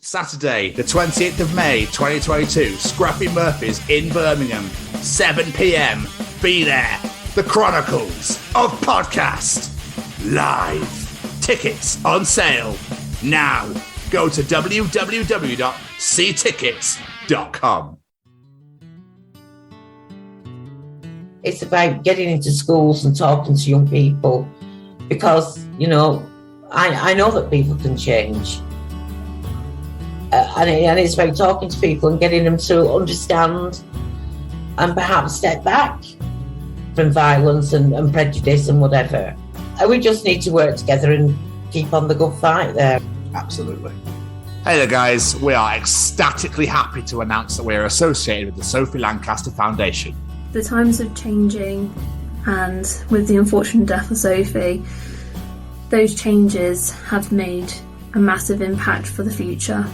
Saturday, the 28th of May, 2022, Scruffy Murphy's in Birmingham, 7 p.m. Be there. The Chronicles of Podcast. Live. Tickets on sale now. Go to www.ctickets.com. It's about getting into schools and talking to young people because, you know, I know that people can change. And it's about talking to people and getting them to understand and perhaps step back from violence and prejudice and whatever. And we just need to work together and keep on the good fight there. Absolutely. Hey there, guys. We are ecstatically happy to announce that we are associated with the Sophie Lancaster Foundation. The times are changing, and with the unfortunate death of Sophie, those changes have made a massive impact for the future.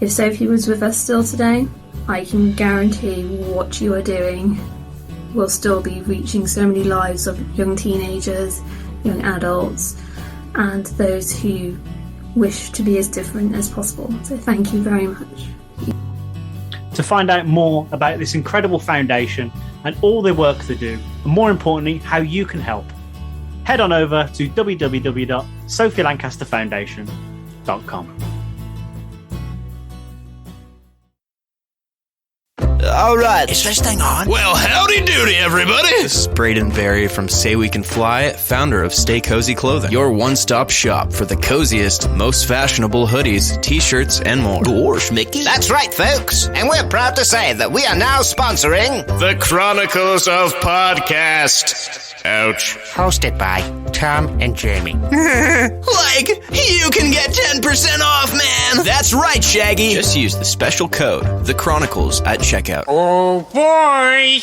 If Sophie was with us still today, I can guarantee what you are doing will still be reaching so many lives of young teenagers, young adults, and those who wish to be as different as possible. So thank you very much. To find out more about this incredible foundation and all the work they do, and more importantly, how you can help, head on over to www.sophielancasterfoundation.com. All right, is this thing on? Well, howdy doody, everybody. This is Braden Berry from Say We Can Fly, founder of Stay Cozy Clothing, your one-stop shop for the coziest, most fashionable hoodies, t-shirts, and more. Gosh, Mickey. That's right, folks. And we're proud to say that we are now sponsoring the Chronicles of Podcast. Ouch. Hosted by Tom and Jamie. Like, you can get 10% off, man! That's right, Shaggy! Just use the special code, The Chronicles, at checkout. Oh, boy!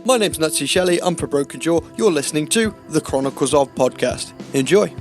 My name's Nutzie Shelley, I'm for Broken Jaw. You're listening to the Chronicles of Podcast. Enjoy.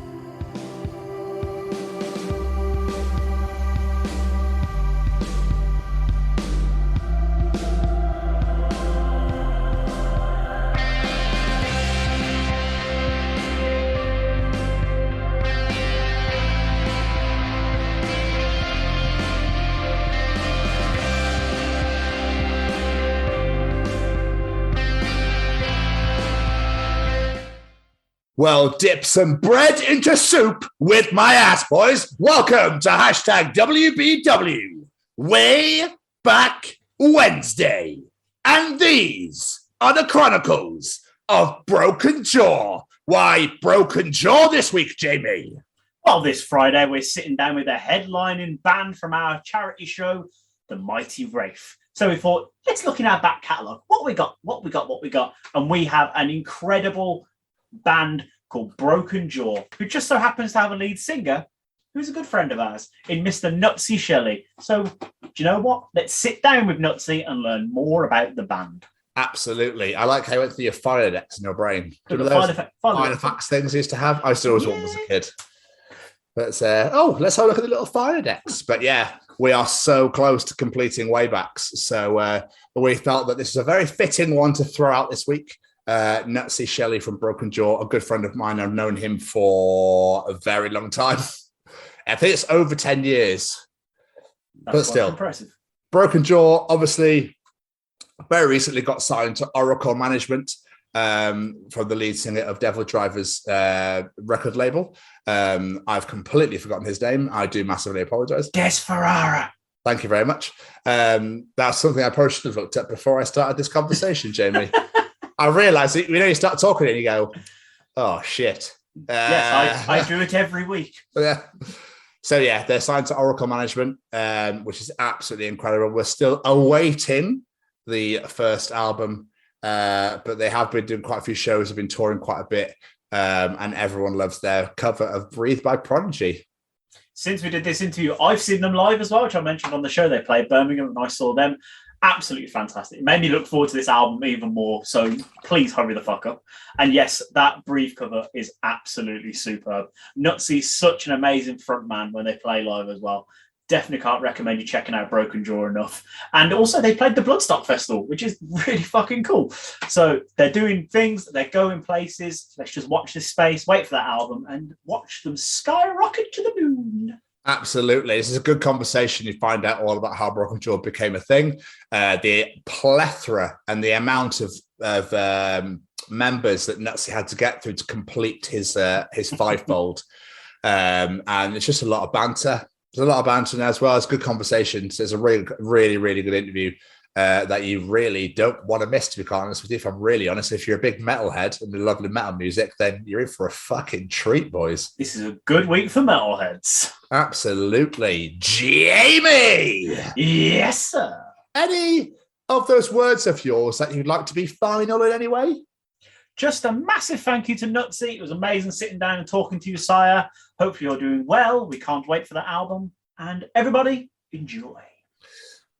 Well, dip some bread into soup with my ass, boys. Welcome to hashtag WBW, Way Back Wednesday. And these are the Chronicles of Broken Jaw. Why Broken Jaw this week, Jamie? Well, this Friday, we're sitting down with a headlining band from our charity show, The Mighty Wraith. So we thought, let's look in our back catalogue. What we got. And we have an incredible band called Broken Jaw, who just so happens to have a lead singer who's a good friend of ours in Mr. Nutzie Shelley. So, do you know what? Let's sit down with Nutzie and learn more about the band. Absolutely. I like how you went through your fire decks in your brain. Fire facts things I used to have. I used to always want as a kid. But let's have a look at the little fire decks. But yeah, we are so close to completing Waybacks. So we felt that this is a very fitting one to throw out this week. Nutzie Shelley from Broken Jaw, a good friend of mine. I've known him for a very long time. I think it's over 10 years. But still, impressive. Broken Jaw, obviously, very recently got signed to Oracle Management from the lead singer of DevilDriver's record label. I've completely forgotten his name. I do massively apologize. Dez Fafara. Thank you very much. That's something I probably should have looked at before I started this conversation, Jamie. I realised that, you start talking and you go, oh, shit. Yes, I do it every week. Yeah. So, yeah, they're signed to Oracle Management, which is absolutely incredible. We're still awaiting the first album, but they have been doing quite a few shows, have been touring quite a bit, and everyone loves their cover of Breathe by Prodigy. Since we did this interview, I've seen them live as well, which I mentioned on the show. They played Birmingham and I saw them. Absolutely fantastic. It made me look forward to this album even more. So please hurry the fuck up. And yes, that Breathe cover is absolutely superb. Nutzie's such an amazing front man when they play live as well. definitely can't recommend you checking out Broken Jaw enough. And also they played the Bloodstock Festival, which is really fucking cool. So they're doing things, they're going places. Let's just watch this space, wait for that album, and watch them skyrocket to the moon. Absolutely. This is a good conversation. You find out all about how Broken Jaw became a thing, the plethora and the amount of members that Nutzie had to get through to complete his fivefold. And it's just a lot of banter. There's a lot of banter now as well. It's good conversations. There's a really, really, really good interview that you really don't want to miss, to be quite honest with you. If I'm really honest, if you're a big metalhead and you love the metal music, then you're in for a fucking treat, boys. This is a good week for metalheads. Absolutely. Jamie! Yes, sir. Any of those words of yours that you'd like to be final in any way? Just a massive thank you to Nutzie. It was amazing sitting down and talking to you, sire. Hopefully you're doing well. We can't wait for that album. And everybody, enjoy.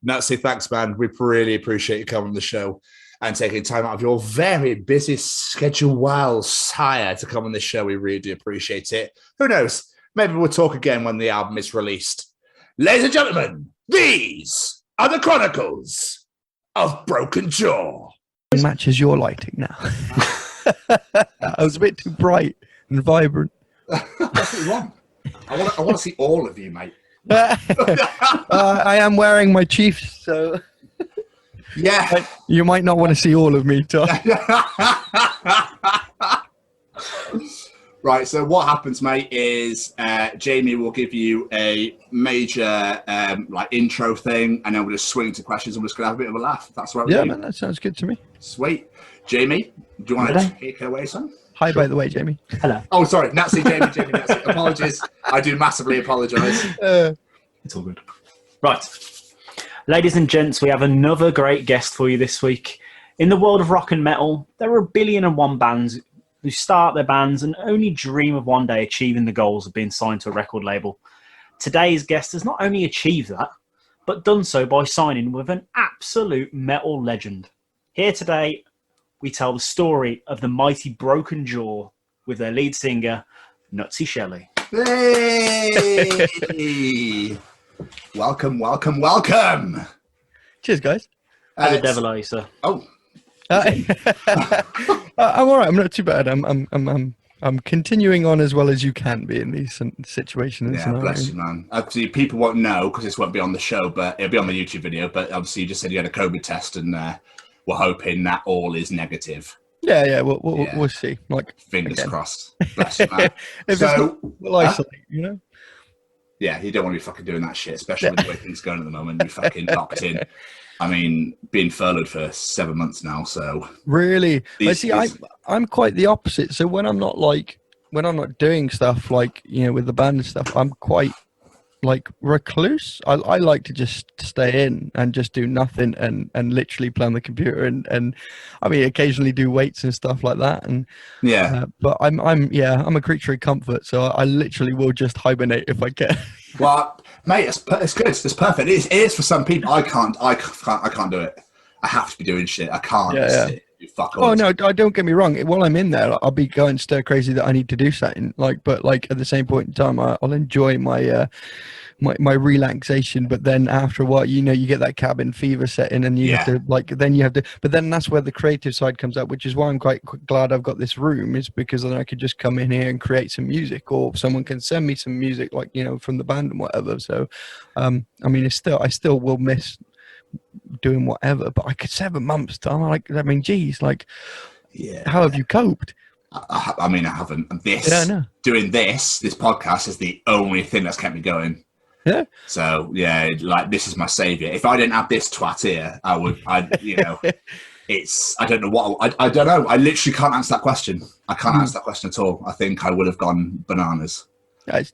Nutzie, thanks, man. We really appreciate you coming on the show and taking time out of your very busy schedule, sire, to come on the show. We really do appreciate it. Who knows? Maybe we'll talk again when the album is released. Ladies and gentlemen, these are the Chronicles of Broken Jaw. It matches your lighting now. I was a bit too bright and vibrant. That's what you want. I want to see all of you, mate. I am wearing my Chiefs, so yeah, you might not want to see all of me, Tom. Right, so what happens, mate, is Jamie will give you a major intro thing, and then we'll just swing to questions and we're just going to have a bit of a laugh. That's right. Yeah, man, that sounds good to me. Sweet. Jamie, do you want to take it away, son? Hi, by the way, Jamie. Hello. Oh, sorry. Nutzie, Jamie, Nutzie. Apologies. I do massively apologise. It's all good. Right. Ladies and gents, we have another great guest for you this week. In the world of rock and metal, there are 1,000,001 bands who start their bands and only dream of one day achieving the goals of being signed to a record label. Today's guest has not only achieved that, but done so by signing with an absolute metal legend. Here today, we tell the story of the mighty Broken Jaw with their lead singer, Nutzie Shelley. Hey! Welcome. Cheers, guys. How the devil are you, sir? Oh. I'm all right. I'm not too bad. I'm continuing on as well as you can be in these situations. Yeah, bless you, man. Obviously, people won't know because this won't be on the show, but it'll be on the YouTube video. But obviously, you just said you had a COVID test, and we're hoping that all is negative. Yeah. We'll see. Like, fingers crossed. Bless you, man. So, we'll isolate, you know. Yeah, you don't want to be fucking doing that shit, especially with the way things are going at the moment. You're fucking locked in. I mean, being furloughed for 7 months now, so really. I'm quite the opposite. So when I'm not doing stuff like, you know, with the band and stuff, I'm quite like recluse. I like to just stay in and just do nothing and literally play on the computer and I mean occasionally do weights and stuff like that. And but I'm a creature of comfort, so I literally will just hibernate if I can. Well, mate, it's good. It's perfect. It is for some people. I can't do it. I have to be doing shit. I can't sit. Fuck oh no, don't get me wrong. While I'm in there, I'll be going stir crazy that I need to do something. But at the same point in time, I'll enjoy my my relaxation. But then after a while, you know, you get that cabin fever setting, and you have to but then that's where the creative side comes out, which is why I'm quite glad I've got this room, is because then I could just come in here and create some music, or someone can send me some music, like, you know, from the band and whatever. So, I mean, I still will miss doing whatever, but like 7 months time, geez, how have you coped? I mean, I haven't. Doing this podcast is the only thing that's kept me going. Yeah. So yeah, like, this is my savior. If I didn't have this twat here, I don't know what. I don't know. I literally can't answer that question. I can't answer that question at all. I think I would have gone bananas.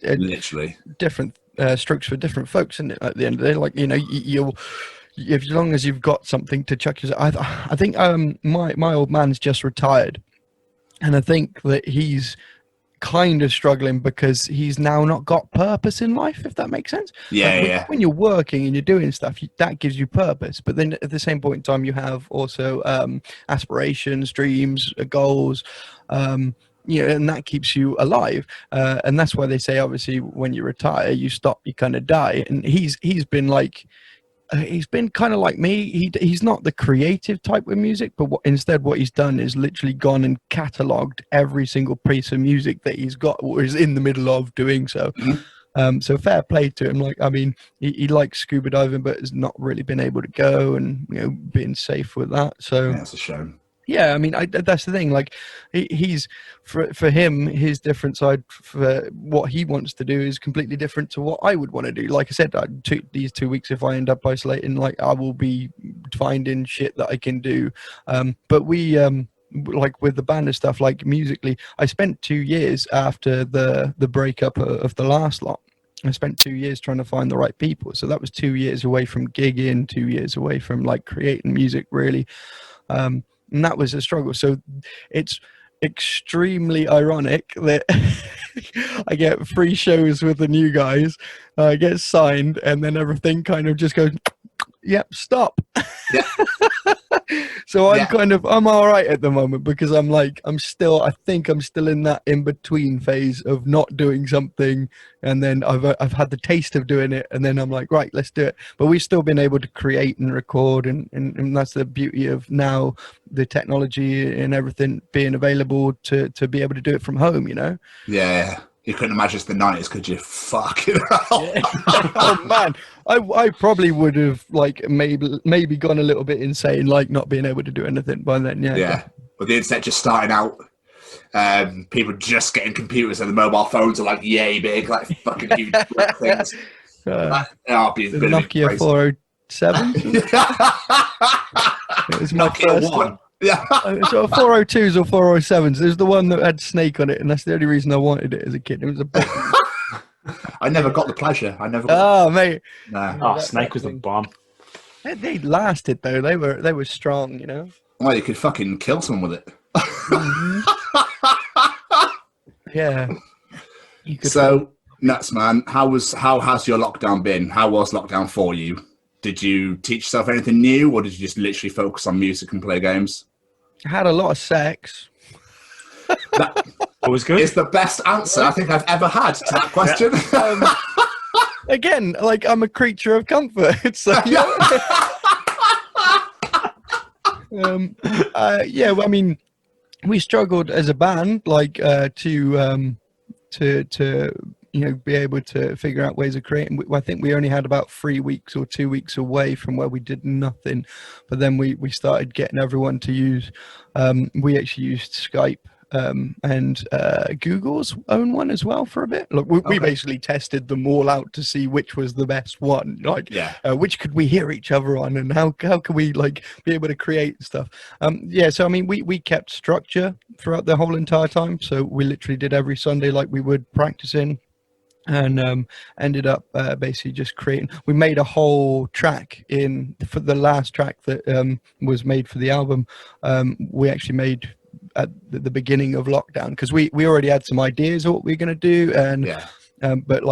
Literally different strokes for different folks, isn't it? At the end of the day, like, you know, as long as you've got something to chuck yourself. I think my old man's just retired, and I think that he's kind of struggling because he's now not got purpose in life, if that makes sense. When you're working and you're doing stuff, that gives you purpose, but then at the same point in time, you have also aspirations, dreams, goals, and that keeps you alive. And that's why they say, obviously, when you retire, you stop, you kind of die. And he's been like, he's been kind of like me. He's not the creative type with music, but instead what he's done is literally gone and catalogued every single piece of music that he's got or is in the middle of doing so. So fair play to him. Like, I mean, he likes scuba diving, but has not really been able to go and, being safe with that. So yeah, that's a shame. Yeah, I mean, that's the thing. Like, he's for him, his different side for what he wants to do is completely different to what I would want to do. Like I said, these 2 weeks, if I end up isolating, like I will be finding shit that I can do. But we, like with the band and stuff, like musically, I spent 2 years after the breakup of the last lot. I spent 2 years trying to find the right people. So that was 2 years away from gigging, 2 years away from like creating music, really. And that was a struggle. So it's extremely ironic that I get 3 shows with the new guys, I get signed, and then everything kind of just goes, yep, stop. Yeah. So I'm all right at the moment because I think I'm still in that in-between phase of not doing something, and then I've had the taste of doing it, and then I'm like, right, let's do it. But we've still been able to create and record, and that's the beauty of now the technology and everything being available to be able to do it from home, Yeah. You couldn't imagine it's the 90s, could you? Fucking hell. Yeah. Oh man, I probably would have like maybe gone a little bit insane, like not being able to do anything by then. Yeah. With the internet just starting out, people just getting computers and the mobile phones are like yay big, like fucking huge things. The Nokia 407. It was my Nokia first 1. Yeah. So 402s or 407s. There's the one that had Snake on it, and that's the only reason I wanted it as a kid. It was I never got the pleasure. Mate. No. Snake was the bomb. They lasted though. They were strong, Well, you could fucking kill someone with it. Yeah. So nuts, man. How has your lockdown been? How was lockdown for you? Did you teach yourself anything new, or did you just literally focus on music and play games? I had a lot of sex. That was good. It's the best answer I think I've ever had to that question. Again, like I'm a creature of comfort. So I mean, we struggled as a band, like to be able to figure out ways of creating. I think we only had about 3 weeks or 2 weeks away from where we did nothing, but then we started getting everyone to use. We actually used Skype and Google's own one as well for a bit. Look, we basically tested them all out to see which was the best one. Like, which could we hear each other on, and how can we like be able to create stuff. So I mean, we kept structure throughout the whole entire time. So we literally did every Sunday like we would practicing. And ended up basically just creating. We made a whole track for the last track that was made for the album. We actually made at the beginning of lockdown because we already had some ideas of what we were going to do, and but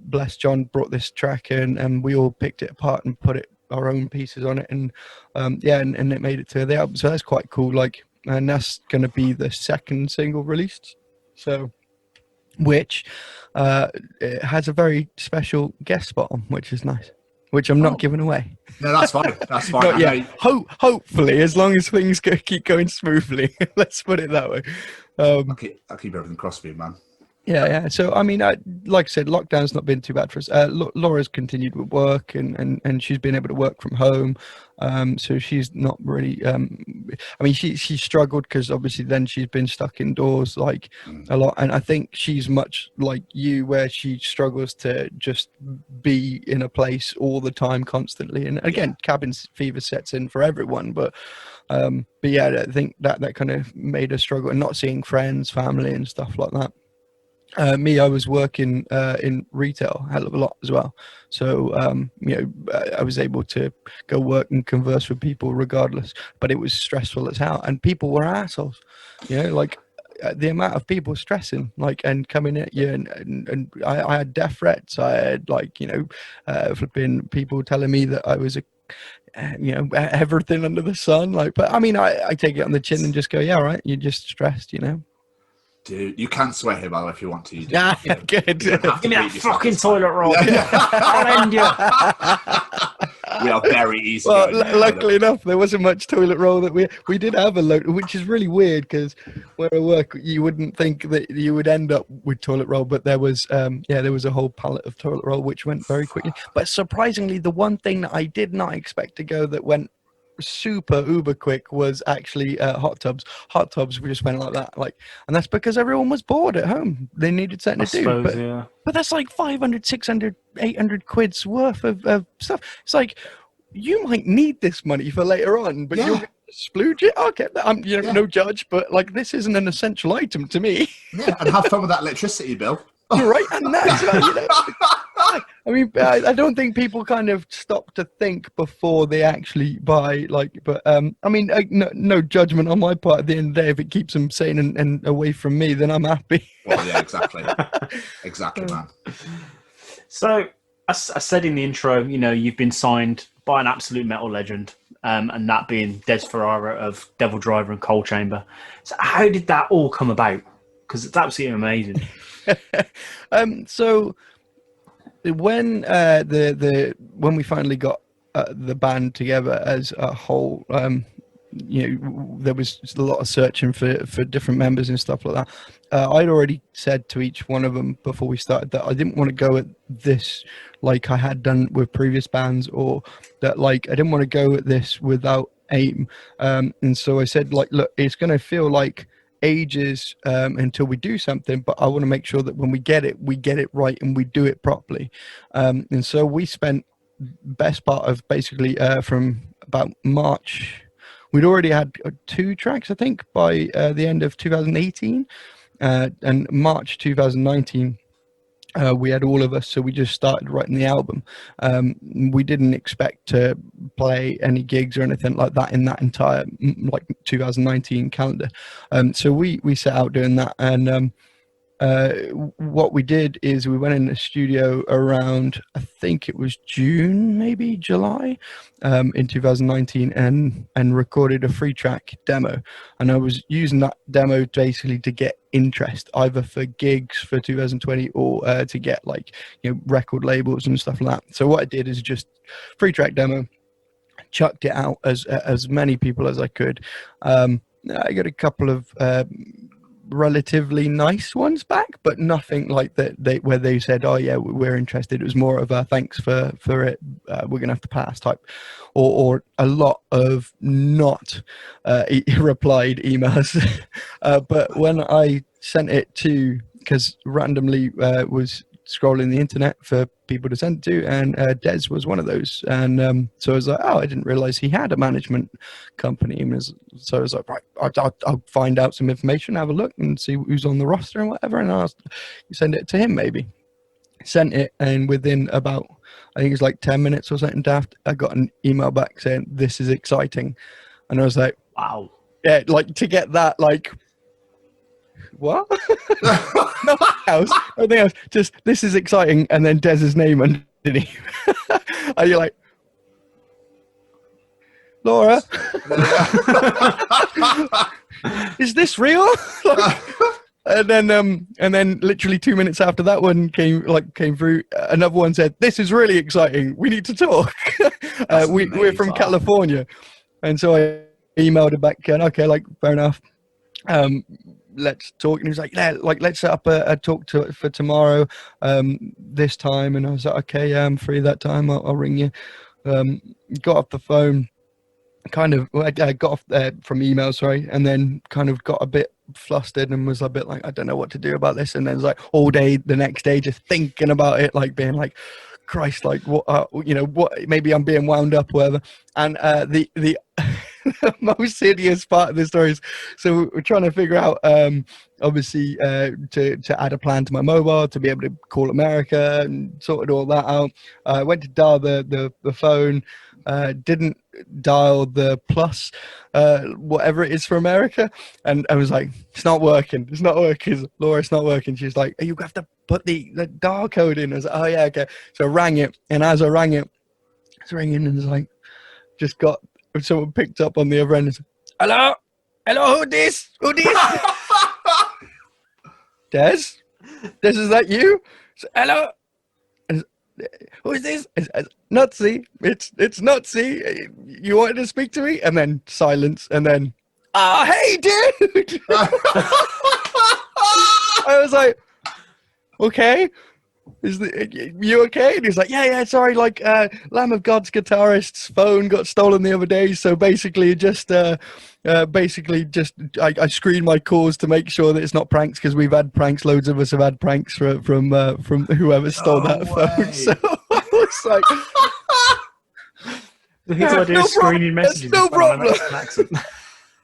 bless John brought this track in, and we all picked it apart and put our own pieces on it, and and it made it to the album. So that's quite cool. Like, and that's going to be the second single released. So. Which it has a very special guest spot on, which is nice, which I'm not giving away. No, that's fine. That's fine. Hopefully, as long as things keep going smoothly, let's put it that way. I'll keep everything crossed for you, man. Yeah. So, I mean, like I said, lockdown's not been too bad for us. Laura's continued with work, and she's been able to work from home. So she's not really. I mean, she struggled because obviously then she's been stuck indoors like a lot, and I think she's much like you, where she struggles to just be in a place all the time, constantly. And again, cabin fever sets in for everyone, but yeah, I think that kind of made her struggle, and not seeing friends, family, and stuff like that. I was working in retail a hell of a lot as well. So, I was able to go work and converse with people regardless, but it was stressful as hell. And people were assholes, like the amount of people stressing, like, and coming at you. And I had death threats. I had flipping people telling me that I was everything under the sun. Like, but I mean, I take it on the chin and just go, yeah, right. You're just stressed, Dude, you can swear here, by the way, if you want to. You Yeah, good. Give me that fucking toilet roll. Yeah. I'll end you. We are very easy. Well, luckily enough, there wasn't much toilet roll that we did have a load, which is really weird because where I work, you wouldn't think that you would end up with toilet roll, but there was there was a whole pallet of toilet roll which went very quickly. But surprisingly, the one thing that I did not expect to go that went super uber quick was actually hot tubs. Hot tubs just went like that, and that's because everyone was bored at home. They needed something to do. But that's like 500, 600, 800 quid's worth of stuff. It's like, you might need this money for later on, but you're going to splooge it. Okay, I'm no judge, but like, this isn't an essential item to me. Yeah, and have fun with that electricity bill. You're right, and that's I mean, I don't think people kind of stop to think before they actually buy. But I mean, no judgment on my part. At the end of the day, if it keeps them sane and away from me, then I'm happy. Well, yeah, exactly, man. So, I said in the intro, you've been signed by an absolute metal legend, and that being Dez Fafara of DevilDriver and Coal Chamber. So, how did that all come about? Because it's absolutely amazing. So when when we finally got the band together as a whole, there was a lot of searching for different members and stuff like that. I'd already said to each one of them before we started that I didn't want to go at this like I had done with previous bands, or that I didn't want to go at this without aim. And so I said, look, it's going to feel like ages until we do something, but I want to make sure that when we get it right and we do it properly. And so we spent best part of basically from about March. We'd already had 2 tracks, I think, by the end of 2018, and March 2019. We had all of us, so we just started writing the album. We didn't expect to play any gigs or anything like that in that entire 2019 calendar. So we set out doing that, and what we did is we went in the studio around, I think it was June, maybe July, in 2019, and recorded a 3-track demo. And I was using that demo basically to get interest, either for gigs for 2020 or to get record labels and stuff like that. So what I did is just 3-track demo, chucked it out as many people as I could. I got a couple of relatively nice ones back, but nothing like that where they said, oh yeah, we're interested. It was more of a thanks for it, we're gonna have to pass type, or a lot of not replied emails. But when I sent it to, because randomly was scrolling the internet for people to send it to, and Dez was one of those, and so I was like, oh, I didn't realize he had a management company. So I was like, right, I'll find out some information, have a look and see who's on the roster and whatever, and I'll send it to him. Maybe sent it, and within about, I think it was like 10 minutes or something daft, I got an email back saying this is exciting. And I was like, wow, yeah, to get that, what? Nothing else. Just this is exciting, and then Dez's name underneath. And you're like, Laura, is this real? And then literally 2 minutes after that one came through, another one said, this is really exciting, we need to talk. We're from California. And so I emailed him back and okay, fair enough. Let's talk. And he was like, yeah, let's set up a talk for tomorrow, this time. And I was like, okay, yeah, I'm free that time. I'll ring you. Got off the phone, I got off from email, sorry, and then kind of got a bit flustered and was a bit like, I don't know what to do about this. And then it was all day the next day just thinking about it, being like, Christ, what, what, maybe I'm being wound up, whatever. And the most hideous part of the story is, so we're trying to figure out, obviously, to add a plan to my mobile to be able to call America, and sorted all that out. I went to dial the phone, didn't dial the plus, whatever it is for America, and I was like, it's not working, Laura, it's not working. She's like, you have to put the dial code in. I was like, oh yeah, okay. So I rang it, and as I rang it, it's ringing, and it's like, just got someone picked up on the other end and said, hello, who this? Des, is that you? So, hello. Who is this? Nutzie. It's Nutzie. You wanted to speak to me? And then silence. And then, hey, dude. I was like, okay. You okay? And he's like, yeah, sorry, like Lamb of God's guitarist's phone got stolen the other day, so basically I screen my calls to make sure that it's not pranks, because we've had pranks, loads of us have had pranks from whoever stole that phone. So I was like, his idea of screening messages. No problem.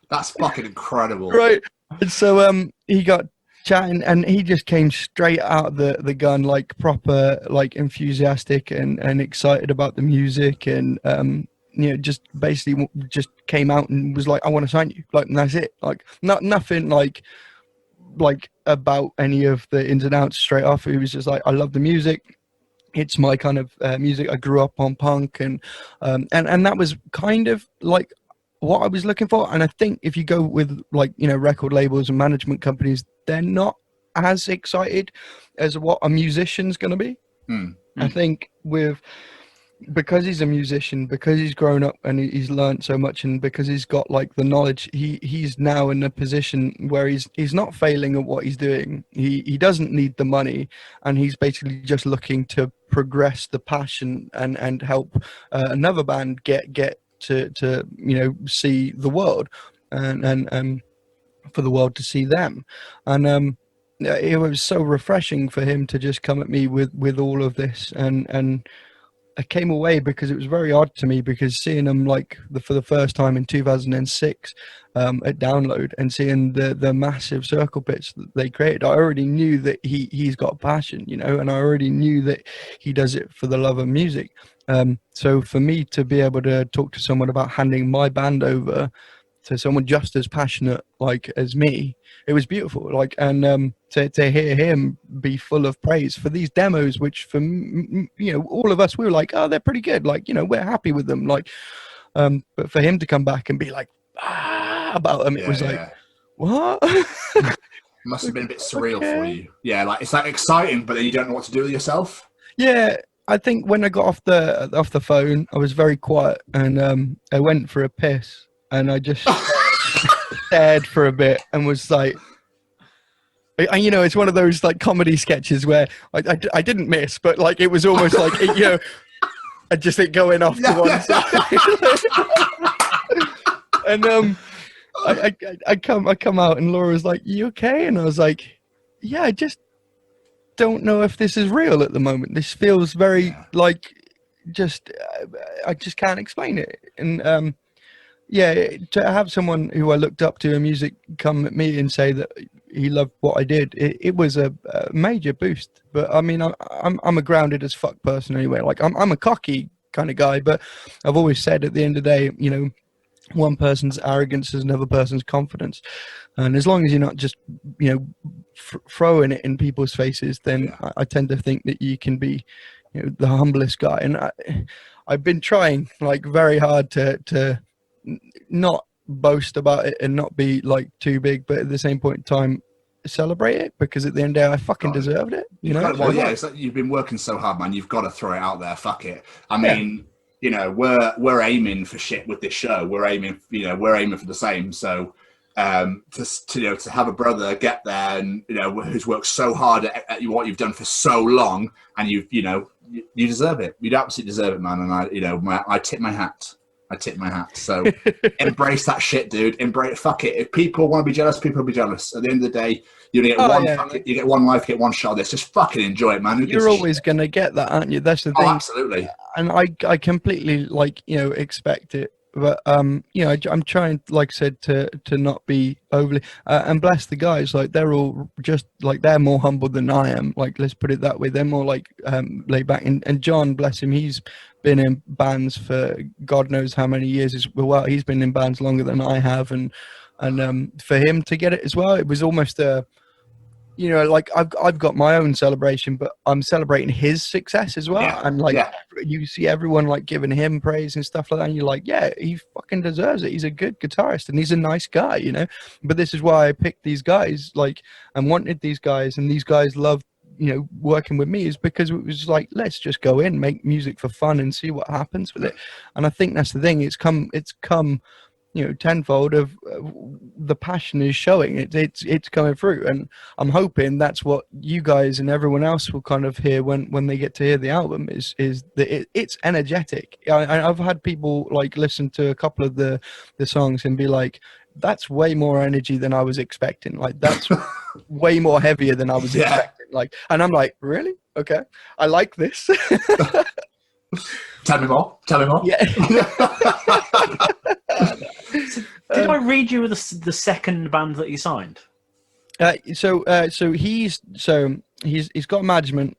That's fucking incredible. Right. And so he got chatting, and he just came straight out of the gun, like proper, like enthusiastic and excited about the music, and just basically just came out and was like, I want to sign you, like, and that's it. Like, nothing like about any of the ins and outs straight off. It was just like, I love the music. It's my kind of music. I grew up on punk, and that was kind of like what I was looking for. And I think if you go with, like, record labels and management companies, they're not as excited as what a musician's going to be. I think because he's a musician, because he's grown up and he's learned so much, and because he's got like the knowledge, he's now in a position where he's not failing at what he's doing. He doesn't need the money, and he's basically just looking to progress the passion and help another band get to see the world, and for the world to see them. And it was so refreshing for him to just come at me with all of this, and I came away, because it was very odd to me, because seeing him like for the first time in 2006 at Download, and seeing the massive circle pits that they created, I already knew that he's got passion, and I already knew that he does it for the love of music. So for me to be able to talk to someone about handing my band over to someone just as passionate like as me, it was beautiful. Like, and to hear him be full of praise for these demos, which for all of us, we were like, oh, they're pretty good. Like, we're happy with them. Like, but for him to come back and be like, about them, it was like, what? Must have been a bit surreal for you. Yeah, like it's like exciting, but then you don't know what to do with yourself. Yeah, I think when I got off the phone, I was very quiet, and I went for a piss, and I just stared for a bit and was like, it's one of those like comedy sketches where I didn't miss, but like it was almost like I just think going off to one side. And I come out, and Laura was like, "You okay?" And I was like, "Yeah, I just don't know if this is real at the moment. This feels very like I just can't explain it." And to have someone who I looked up to in music come at me and say that he loved what I did, it was a major boost. But I mean, I'm a grounded as fuck person anyway. Like, I'm a cocky kind of guy, but I've always said at the end of the day, one person's arrogance is another person's confidence, and as long as you're not just throwing it in people's faces, then I tend to think that you can be the humblest guy. And I've been trying like very hard to not boast about it and not be like too big, but at the same point in time celebrate it, because at the end of the day I fucking deserved it. It's like you've been working so hard, man. You've got to throw it out there. Fuck it. I mean, we're aiming for shit with this show. We're aiming for the same. So to have a brother get there and who's worked so hard at what you've done for so long, and you deserve it. You'd absolutely deserve it, man. And I tip my hat. So embrace that shit, dude. Embrace. Fuck it. If people want to be jealous, people will be jealous. At the end of the day, you get you get one life, you get one shot of this. Just fucking enjoy it, man. You're always going to get that, aren't you? That's the thing. Absolutely. And I completely expect it. But I'm trying, like I said, to not be overly and bless the guys. Like, they're all just like, they're more humble than I am. Like, let's put it that way. They're more like laid back. And John, bless him, he's been in bands for God knows how many years. Well, he's been in bands longer than I have, and for him to get it as well, it was almost you know, like I've got my own celebration, but I'm celebrating his success as well. And like you see everyone like giving him praise and stuff like that, and you're like, yeah, he fucking deserves it. He's a good guitarist and he's a nice guy, you know. But this is why I picked these guys, like, and wanted these guys, and these guys loved, you know, working with me, is because it was like, let's just go in, make music for fun and see what happens with it. And I think that's the thing. It's come you know, tenfold of the passion is showing. It's coming through, and I'm hoping that's what you guys and everyone else will kind of hear when they get to hear the album, is that it's energetic. I've had people like listen to a couple of the songs and be like, that's way more energy than I was expecting. Like, that's way more heavier than I was expecting. Like, and I'm like, really? Okay, I like this. Tell me more. Yeah. Did I read you the second band that you signed? So he's got a management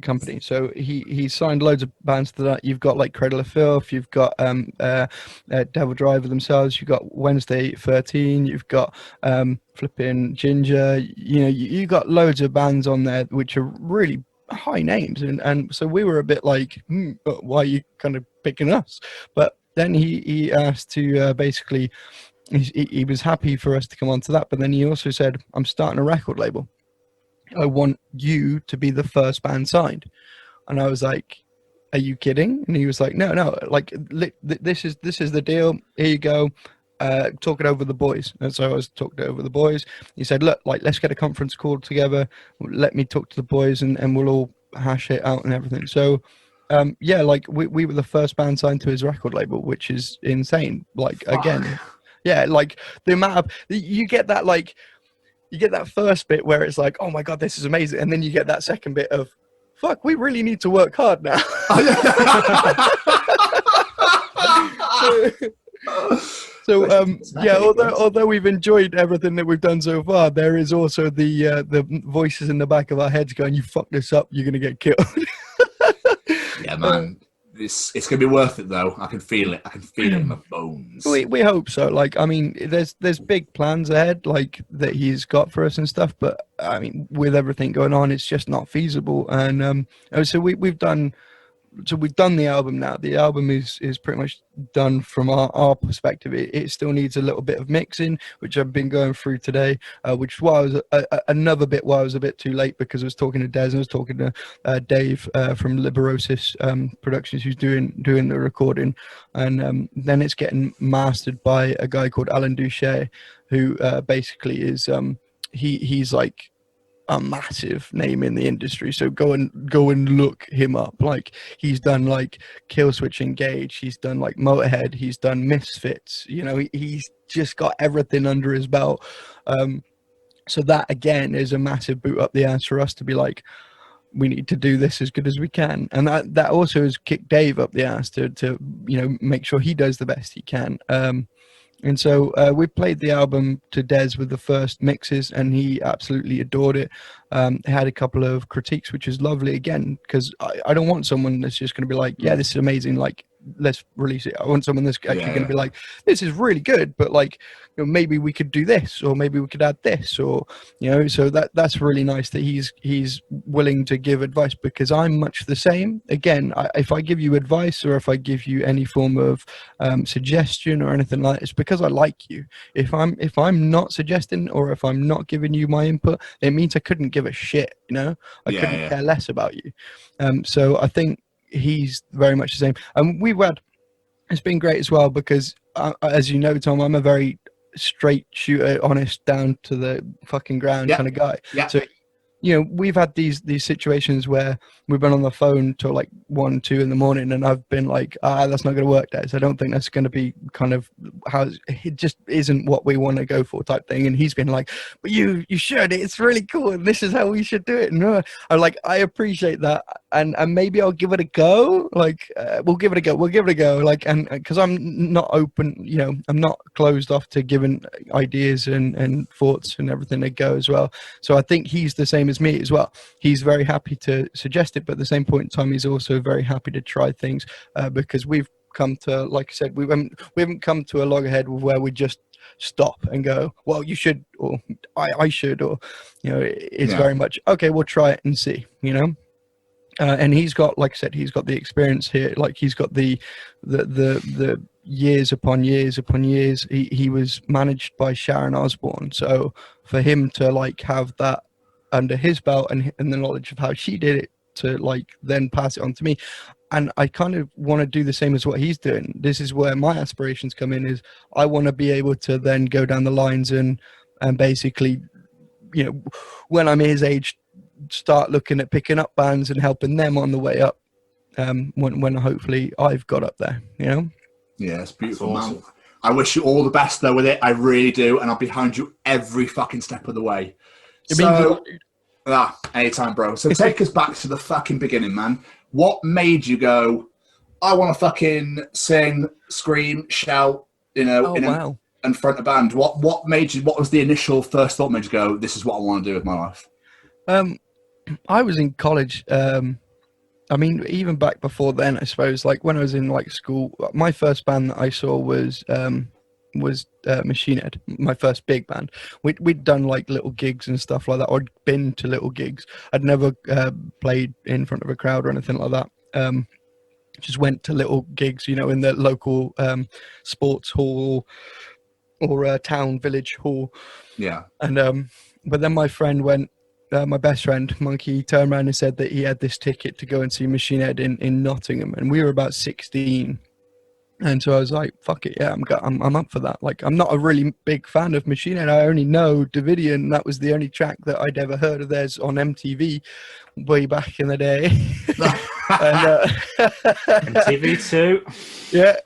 company. So he's signed loads of bands to that. You've got like Cradle of Filth, you've got DevilDriver themselves, you've got Wednesday 13, you've got flipping Ginger. You know, you got loads of bands on there which are really high names, and so we were a bit like, but why are you kind of picking us? But then he asked to basically, he was happy for us to come onto that, but then he also said, I'm starting a record label. I want you to be the first band signed. And I was like, are you kidding? And he was like, no, like this is the deal. Here you go. Talk it over the boys. And so I was talking over the boys. He said, look, like, let's get a conference call together. Let me talk to the boys and we'll all hash it out and everything. So yeah, like we were the first band signed to his record label, which is insane. Like, again, yeah, like the amount of, you get that, like, you get that first bit where it's like, oh my God, this is amazing. And then you get that second bit of, fuck, we really need to work hard now. So yeah, although we've enjoyed everything that we've done so far, there is also the voices in the back of our heads going, you fuck this up, you're gonna get killed. Yeah, man. It's gonna be worth it though. I can feel it. I can feel it in my bones. We hope so. Like, I mean, there's big plans ahead, like, that he's got for us and stuff. But I mean, with everything going on, it's just not feasible. And so we've done the album now. The album is pretty much done from our perspective. It still needs a little bit of mixing, which I've been going through today, which is why I was another bit why I was a bit too late, because I was talking to Dez and I was talking to Dave from Liberosis Productions, who's doing the recording, and then it's getting mastered by a guy called Alan Duché, who basically is he's like a massive name in the industry, so go and look him up. Like, he's done like Killswitch Engage, he's done like Motorhead, he's done Misfits, you know, he's just got everything under his belt. So that again is a massive boot up the ass for us to be like, we need to do this as good as we can, and that also has kicked Dave up the ass to you know, make sure he does the best he can. And so we played the album to Dez with the first mixes, and he absolutely adored it. Had a couple of critiques, which is lovely, again, because I don't want someone that's just going to be like, yeah, this is amazing, like, let's release it. I want someone that's actually going to be like, this is really good, but like, you know, maybe we could do this, or maybe we could add this, or, you know, so that's really nice that he's willing to give advice, because I'm much the same. Again, if I give you advice, or if I give you any form of suggestion or anything like that, it's because I like you. If I'm not suggesting, or if I'm not giving you my input, it means I couldn't give a shit, you know. I couldn't care less about you. So I think he's very much the same, and it's been great as well, because as you know, Tom, I'm a very straight shooter, honest, down to the fucking ground kind of guy. So, you know, we've had these situations where we've been on the phone till like 1, 2 in the morning, and I've been like, that's not going to work, Dez. I don't think that's going to be kind of how it just isn't what we want to go for, type thing. And he's been like, but you should, it's really cool, and this is how we should do it. And I'm like, I appreciate that, and maybe I'll give it a go. Like, we'll give it a go. Like, and because I'm not open, you know, I'm not closed off to giving ideas and thoughts and everything a go as well. So I think he's the same as me as well. He's very happy to suggest it, but at the same point in time, he's also very happy to try things, because we've come to, like I said, we haven't come to a loggerhead where we just stop and go, well, you should, or I should, or, you know, it's Yeah. very much, okay, we'll try it and see, you know. And he's got, like I said, he's got the experience here. Like he's got the years upon years upon years. He was managed by Sharon Osbourne, so for him to like have that under his belt and the knowledge of how she did it, to like then pass it on to me, and I kind of want to do the same as what he's doing. This is where my aspirations come in. Is I want to be able to then go down the lines and basically, you know, when I'm his age, start looking at picking up bands and helping them on the way up, when hopefully I've got up there, you know. Yeah, it's beautiful, That's awesome. man. I wish you all the best though with it. I really do, and I'll be behind you every fucking step of the way. Anytime, bro. So take us back to the fucking beginning, man. What made you go, I want to fucking sing, scream, shout, you know, in front of band? What made you? What was the initial first thought made you go, this is what I want to do with my life? I was in college. I mean, even back before then, I suppose, like when I was in like school, my first band that I saw was Machine Head, my first big band. We'd done like little gigs and stuff like that. I'd been to little gigs. I'd never played in front of a crowd or anything like that. Just went to little gigs, you know, in the local sports hall or town village hall. Yeah. And but then my friend went. My best friend, Monkey, turned around and said that he had this ticket to go and see Machine Head in Nottingham, and we were about 16. And so I was like, "Fuck it, yeah, I'm up for that." Like, I'm not a really big fan of Machine Head. I only know Davidian. That was the only track that I'd ever heard of theirs on MTV way back in the day. MTV too. Yeah,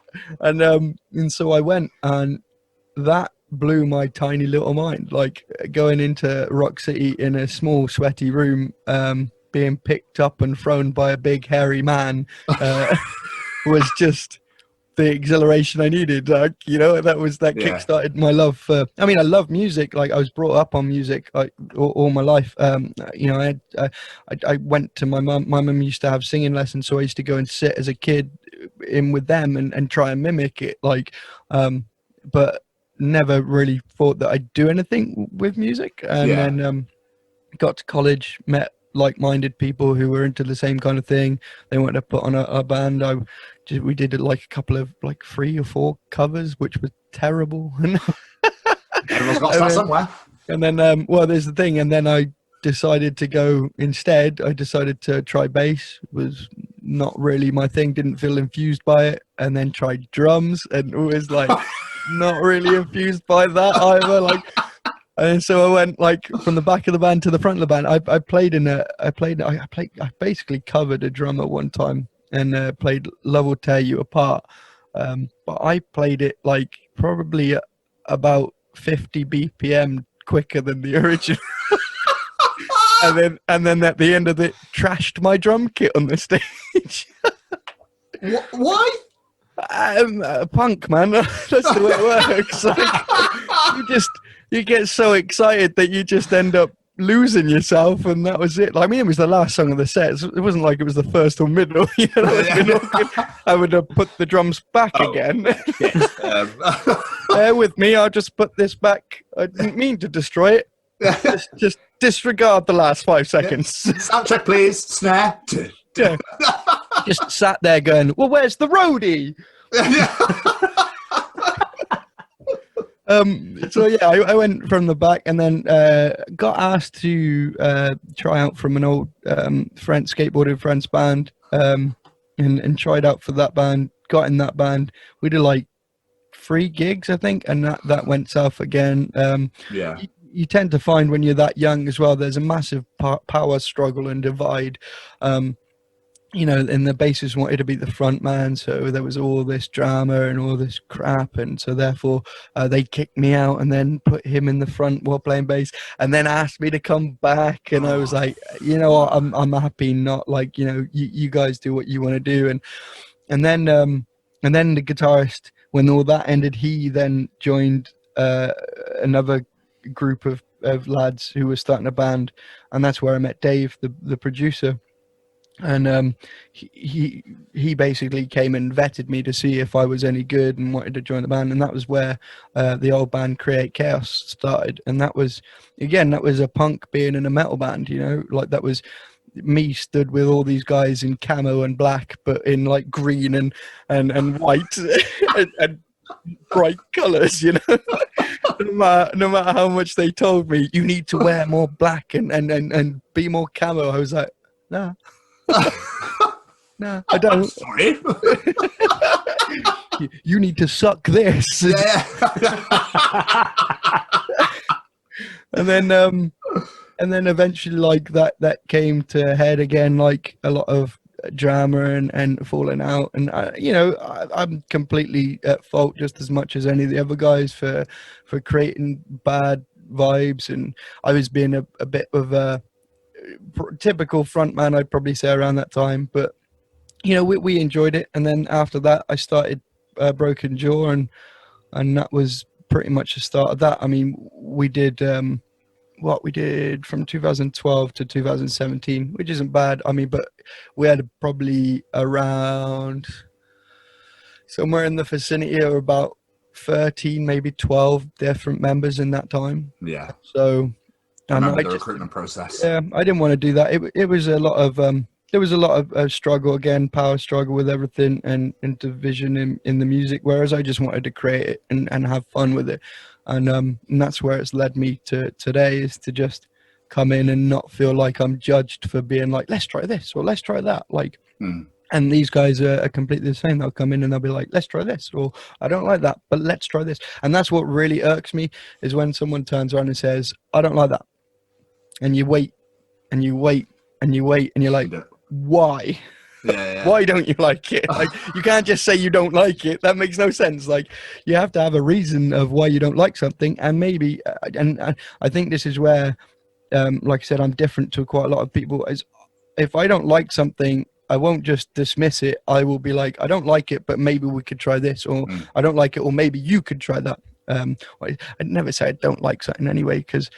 and so I went, and that blew my tiny little mind. Like going into Rock City in a small sweaty room, being picked up and thrown by a big hairy man was just the exhilaration I needed. Like, you know, that kickstarted my love for, I mean, I love music. Like I was brought up on music like all my life. You know, I went to my mum used to have singing lessons, so I used to go and sit as a kid in with them and try and mimic it, like but never really thought that I'd do anything with music. And then got to college, met like-minded people who were into the same kind of thing. They wanted to put on a band. We did like a couple of like 3 or 4 covers, which was terrible. Everyone's got to start somewhere. And then well, there's the thing, and then I decided to go instead. I decided to try bass. Was not really my thing, didn't feel infused by it. And then tried drums and was like not really infused by that either. Like, and so I went like from the back of the band to the front of the band. I basically covered a drummer one time and played Love Will Tear You Apart. But I played it like probably about 50 BPM quicker than the original. and then at the end of it, trashed my drum kit on the stage. Why? Punk, man. That's the way it works. Like, you get so excited that you just end up losing yourself, and that was it. Like, I mean, it was the last song of the set. It wasn't like it was the first or middle. You know, I would have put the drums back again. Yes, Bear with me. I'll just put this back. I didn't mean to destroy it. Just disregard the last 5 seconds. Sound check, please. Snare. Yeah. Just sat there going, well, where's the roadie? So yeah, I went from the back, and then got asked to try out from an old skateboarding friend's band, and tried out for that band. Got in that band. We did like 3 gigs, I think, and that went south again. Yeah. You tend to find when you're that young as well, there's a massive power struggle and divide. You know, and the bassist wanted to be the front man, so there was all this drama and all this crap, and so therefore they kicked me out and then put him in the front while playing bass, and then asked me to come back, and I was like, you know what, I'm happy, not like, you know, you guys do what you want to do, and then the guitarist, when all that ended, he then joined another group of lads who were starting a band, and that's where I met Dave, the producer. And he basically came and vetted me to see if I was any good and wanted to join the band. And that was where the old band Create Chaos started. And that was a punk being in a metal band, you know, like that was me stood with all these guys in camo and black, but in like green and white and bright colors, you know. No matter how much they told me, you need to wear more black and be more camo, I was like, nah. No, I don't. Sorry. You need to suck this. Yeah. and then eventually, like that came to a head again, like a lot of drama and falling out. And I'm completely at fault just as much as any of the other guys for creating bad vibes. And I was being a bit of a typical frontman, I'd probably say, around that time. But you know, we enjoyed it. And then after that, I started Broken Jaw, and that was pretty much the start of that. I mean, we did what we did from 2012 to 2017, which isn't bad. I mean, but we had probably around somewhere in the vicinity of about 13, maybe 12 different members in that time. Yeah. So I remember the recruitment process. Yeah, I didn't want to do that. It was a lot of there was a lot of struggle, again, power struggle with everything and division in the music. Whereas I just wanted to create it and have fun with it, and that's where it's led me to today, is to just come in and not feel like I'm judged for being like, let's try this or let's try that, like. And these guys are completely the same. They'll come in and they'll be like, let's try this, or I don't like that, but let's try this. And that's what really irks me, is when someone turns around and says, I don't like that. And you wait and you wait and you wait and you're like, why? Yeah. Why don't you like it? Like, you can't just say you don't like it. That makes no sense. Like, you have to have a reason of why you don't like something. And maybe, and I think this is where, like I said, I'm different to quite a lot of people. Is if I don't like something, I won't just dismiss it. I will be like, I don't like it, but maybe we could try this, or I don't like it, or maybe you could try that. I'd never say I don't like something anyway, because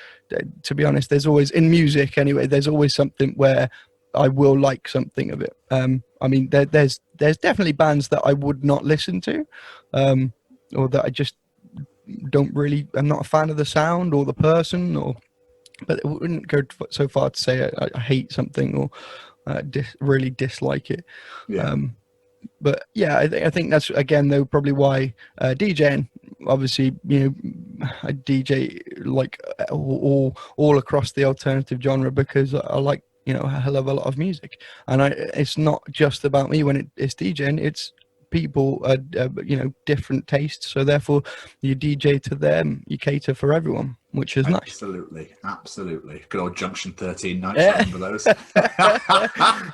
to be honest, there's always, in music anyway, there's always something where I will like something of it. I mean, there's definitely bands that I would not listen to, or that I just don't really, I'm not a fan of the sound or the person, but it wouldn't go so far to say I hate something or really dislike it. Yeah. But yeah, I think that's, again, though, probably why DJing, obviously, you know, I DJ like all across the alternative genre, because I like, you know, a hell of a lot of music. And it's not just about me when it's DJing, it's people, you know, different tastes. So therefore, you DJ to them, you cater for everyone, which is nice. Absolutely. Good old Junction 13 nights, I remember those.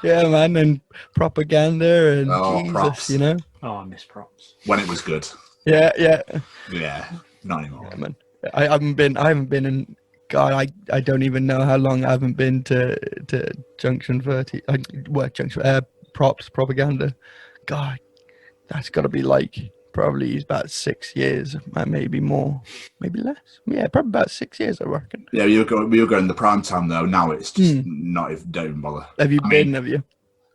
Yeah, man, and Propaganda and Jesus, props. You know. Oh, I miss Props. When it was good. Yeah, not anymore. Yeah, man. I haven't been in. God, I don't even know how long I haven't been to Junction 30. Props, Propaganda. God, that's got to be like probably about 6 years, maybe more, maybe less. Yeah, probably about 6 years, I reckon. Yeah, we were going the prime time though. Now it's just not even, don't even bother. Have you?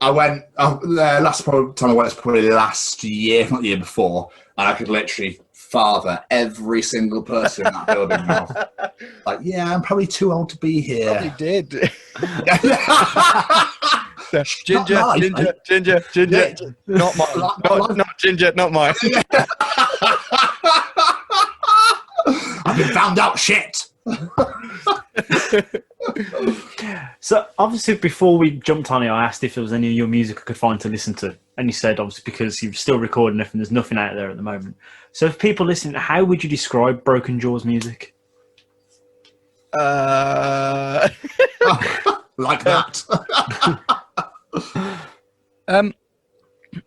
I went last time I went was probably last year, if not the year before, and I could literally father every single person in that building now. Like, yeah, I'm probably too old to be here. Probably did. Ginger. Not mine. Not Ginger, not mine. I've been found out, shit. So obviously, before we jumped on it, I asked if there was any of your music I could find to listen to, and you said obviously because you're still recording it and there's nothing out there at the moment. So if people listen, how would you describe Broken Jaw's music? Like that.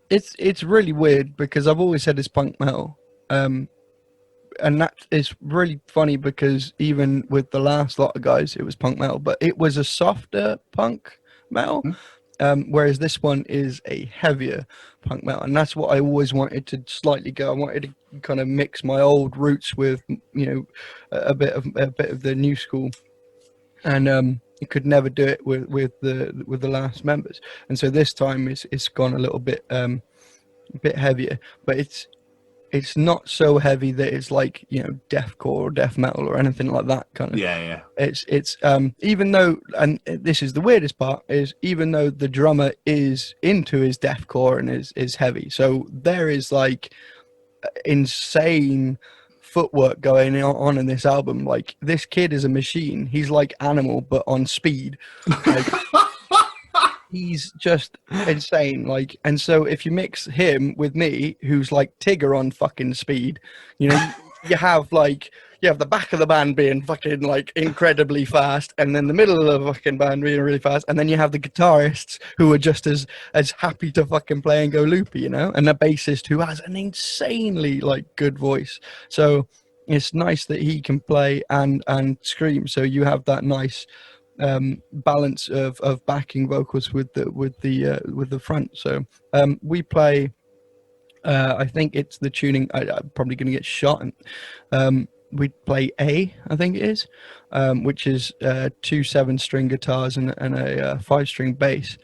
It's really weird, because I've always said it's punk metal, and that is really funny, because even with the last lot of guys, it was punk metal, but it was a softer punk metal, whereas this one is a heavier punk metal, and that's what I always wanted to slightly go. I wanted to kind of mix my old roots with, you know, a bit of the new school, and He could never do it with the last members, and so this time it's gone a little bit heavier, but it's not so heavy that it's like, you know, deathcore or death metal or anything like that kind of. Yeah. It's even though, and this is the weirdest part, is even though the drummer is into his deathcore and is heavy, so there is like insane footwork going on in this album. Like, this kid is a machine. He's like Animal but on speed. Like, he's just insane. Like, and so if you mix him with me, who's like Tigger on fucking speed, you know, you have the back of the band being fucking like incredibly fast, and then the middle of the fucking band being really fast, and then you have the guitarists who are just as happy to fucking play and go loopy, you know, and the bassist who has an insanely like good voice. So it's nice that he can play and scream. So you have that nice balance of backing vocals with the front. So we play. I think it's the tuning. I'm probably going to get shot. We play A, I think it is, which is 2 7-string guitars and a 5-string bass.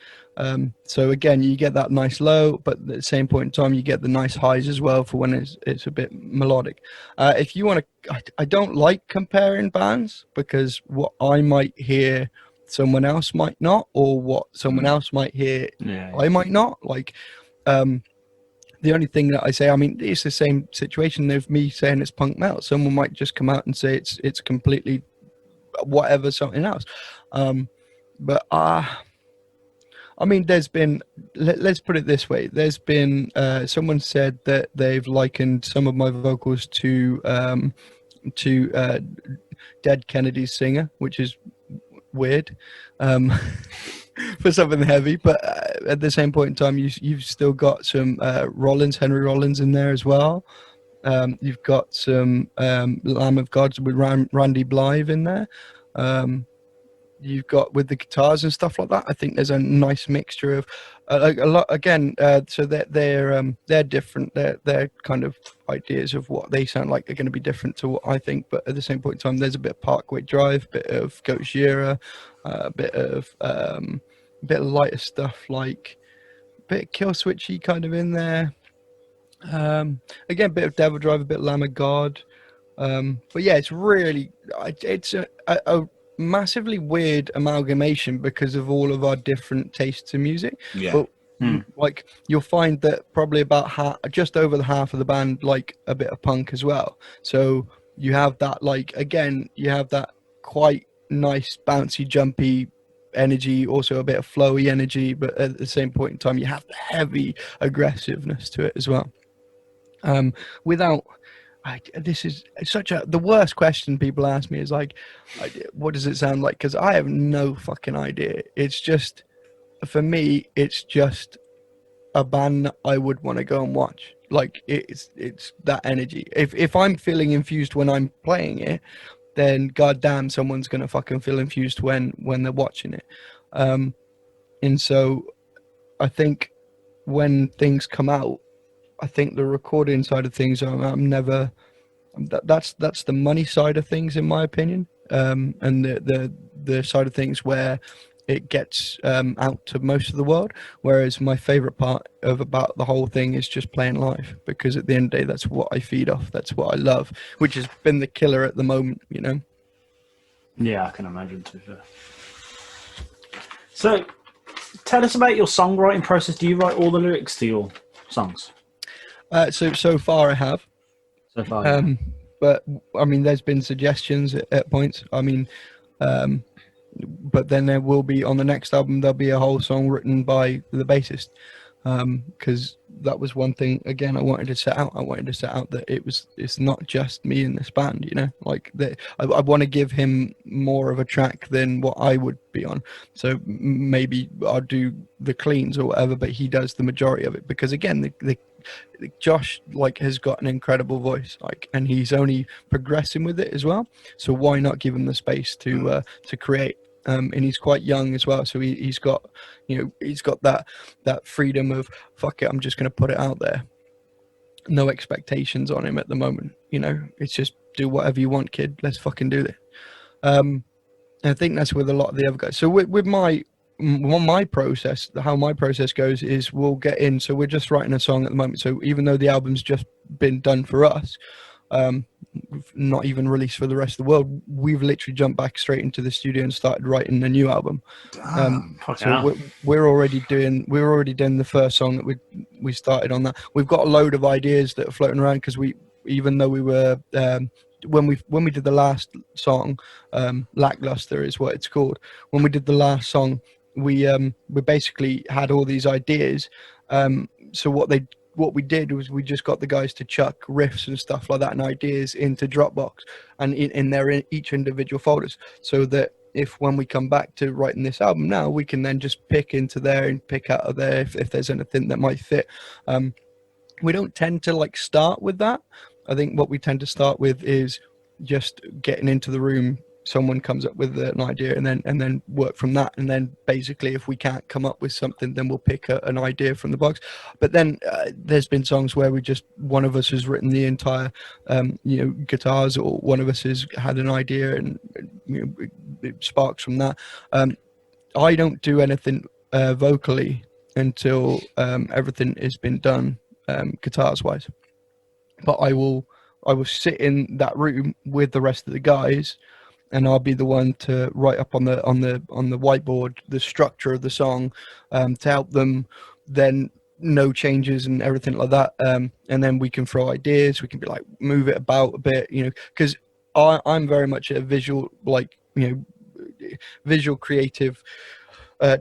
So again, you get that nice low, but at the same point in time, you get the nice highs as well for when it's a bit melodic. If you want to, I don't like comparing bands, because what I might hear, someone else might not, or what someone else might hear, I might not. Like, the only thing that I say, I mean, it's the same situation of me saying it's punk metal. Someone might just come out and say it's completely whatever, something else. But I mean, there's been, let's put it this way. There's been, someone said that they've likened some of my vocals to Dead Kennedy's Singer, which is weird. For something heavy, but at the same point in time, you've still got some Henry Rollins in there as well. You've got some Lamb of God with Randy Blythe in there. You've got with the guitars and stuff like that. I think there's a nice mixture of a lot. Again, so they're different. Their kind of ideas of what they sound like are going to be different to what I think. But at the same point in time, there's a bit of Parkway Drive, a bit of Gojira, a bit of lighter stuff, like a bit of Kill Switchy kind of in there. Again, a bit of DevilDriver, a bit of Lamb of God. But yeah, it's really it's a massively weird amalgamation because of all of our different tastes in music. But like, you'll find that probably about just over the half of the band like a bit of punk as well. So you have that, like, again, you have that quite nice bouncy jumpy energy, also a bit of flowy energy, but at the same point in time you have the heavy aggressiveness to it as well. This is such the worst question people ask me is like, what does it sound like? Because I have no fucking idea. It's just, for me, it's just a band that I would want to go and watch. Like, it's that energy. If I'm feeling infused when I'm playing it, then goddamn, someone's gonna fucking feel infused when they're watching it. And so I think when things come out, I think the recording side of things, I'm never. That's the money side of things, in my opinion, and the side of things where it gets out to most of the world. Whereas my favorite part about the whole thing is just playing live, because at the end of the day, that's what I feed off. That's what I love, which has been the killer at the moment, you know. Yeah, I can imagine, to be fair. So, tell us about your songwriting process. Do you write all the lyrics to your songs? So far I have. So far, but I mean, there's been suggestions at points. I mean, but then there will be, on the next album, there'll be a whole song written by the bassist, because that was one thing, again, I wanted to set out that it's not just me in this band, you know, like I want to give him more of a track than what I would be on. So maybe I'll do the cleans or whatever, but he does the majority of it, because again, Josh like has got an incredible voice, like, and he's only progressing with it as well. So why not give him the space to create? And he's quite young as well, so he's got that freedom of, fuck it, I'm just going to put it out there. No expectations on him at the moment, you know. It's just do whatever you want, kid. Let's fucking do this. I think that's with a lot of the other guys. So with my process, how my process goes is we'll get in. So we're just writing a song at the moment. So even though the album's just been done for us, not even released for the rest of the world, we've literally jumped back straight into the studio and started writing a new album. So we're already doing the first song that we started on that. We've got a load of ideas that are floating around because even though we were when we did the last song, Lackluster is what it's called. When we did the last song, we basically had all these ideas. So what we did was we just got the guys to chuck riffs and stuff like that and ideas into Dropbox and in their each individual folders, so that when we come back to writing this album now, we can then just pick into there and pick out of there if there's anything that might fit. We don't tend to start with that. I think what we tend to start with is just getting into the room. Someone comes up with an idea and then work from that, and then basically if we can't come up with something, then we'll pick an idea from the box. But then there's been songs where one of us has written the entire guitars, or one of us has had an idea and it sparks from that. I don't do anything vocally until everything has been done guitars wise, but I will sit in that room with the rest of the guys, and I'll be the one to write up on the whiteboard the structure of the song, to help them then no changes and everything like that. And then we can throw ideas. We can be move it about a bit, because I'm very much a visual, visual creative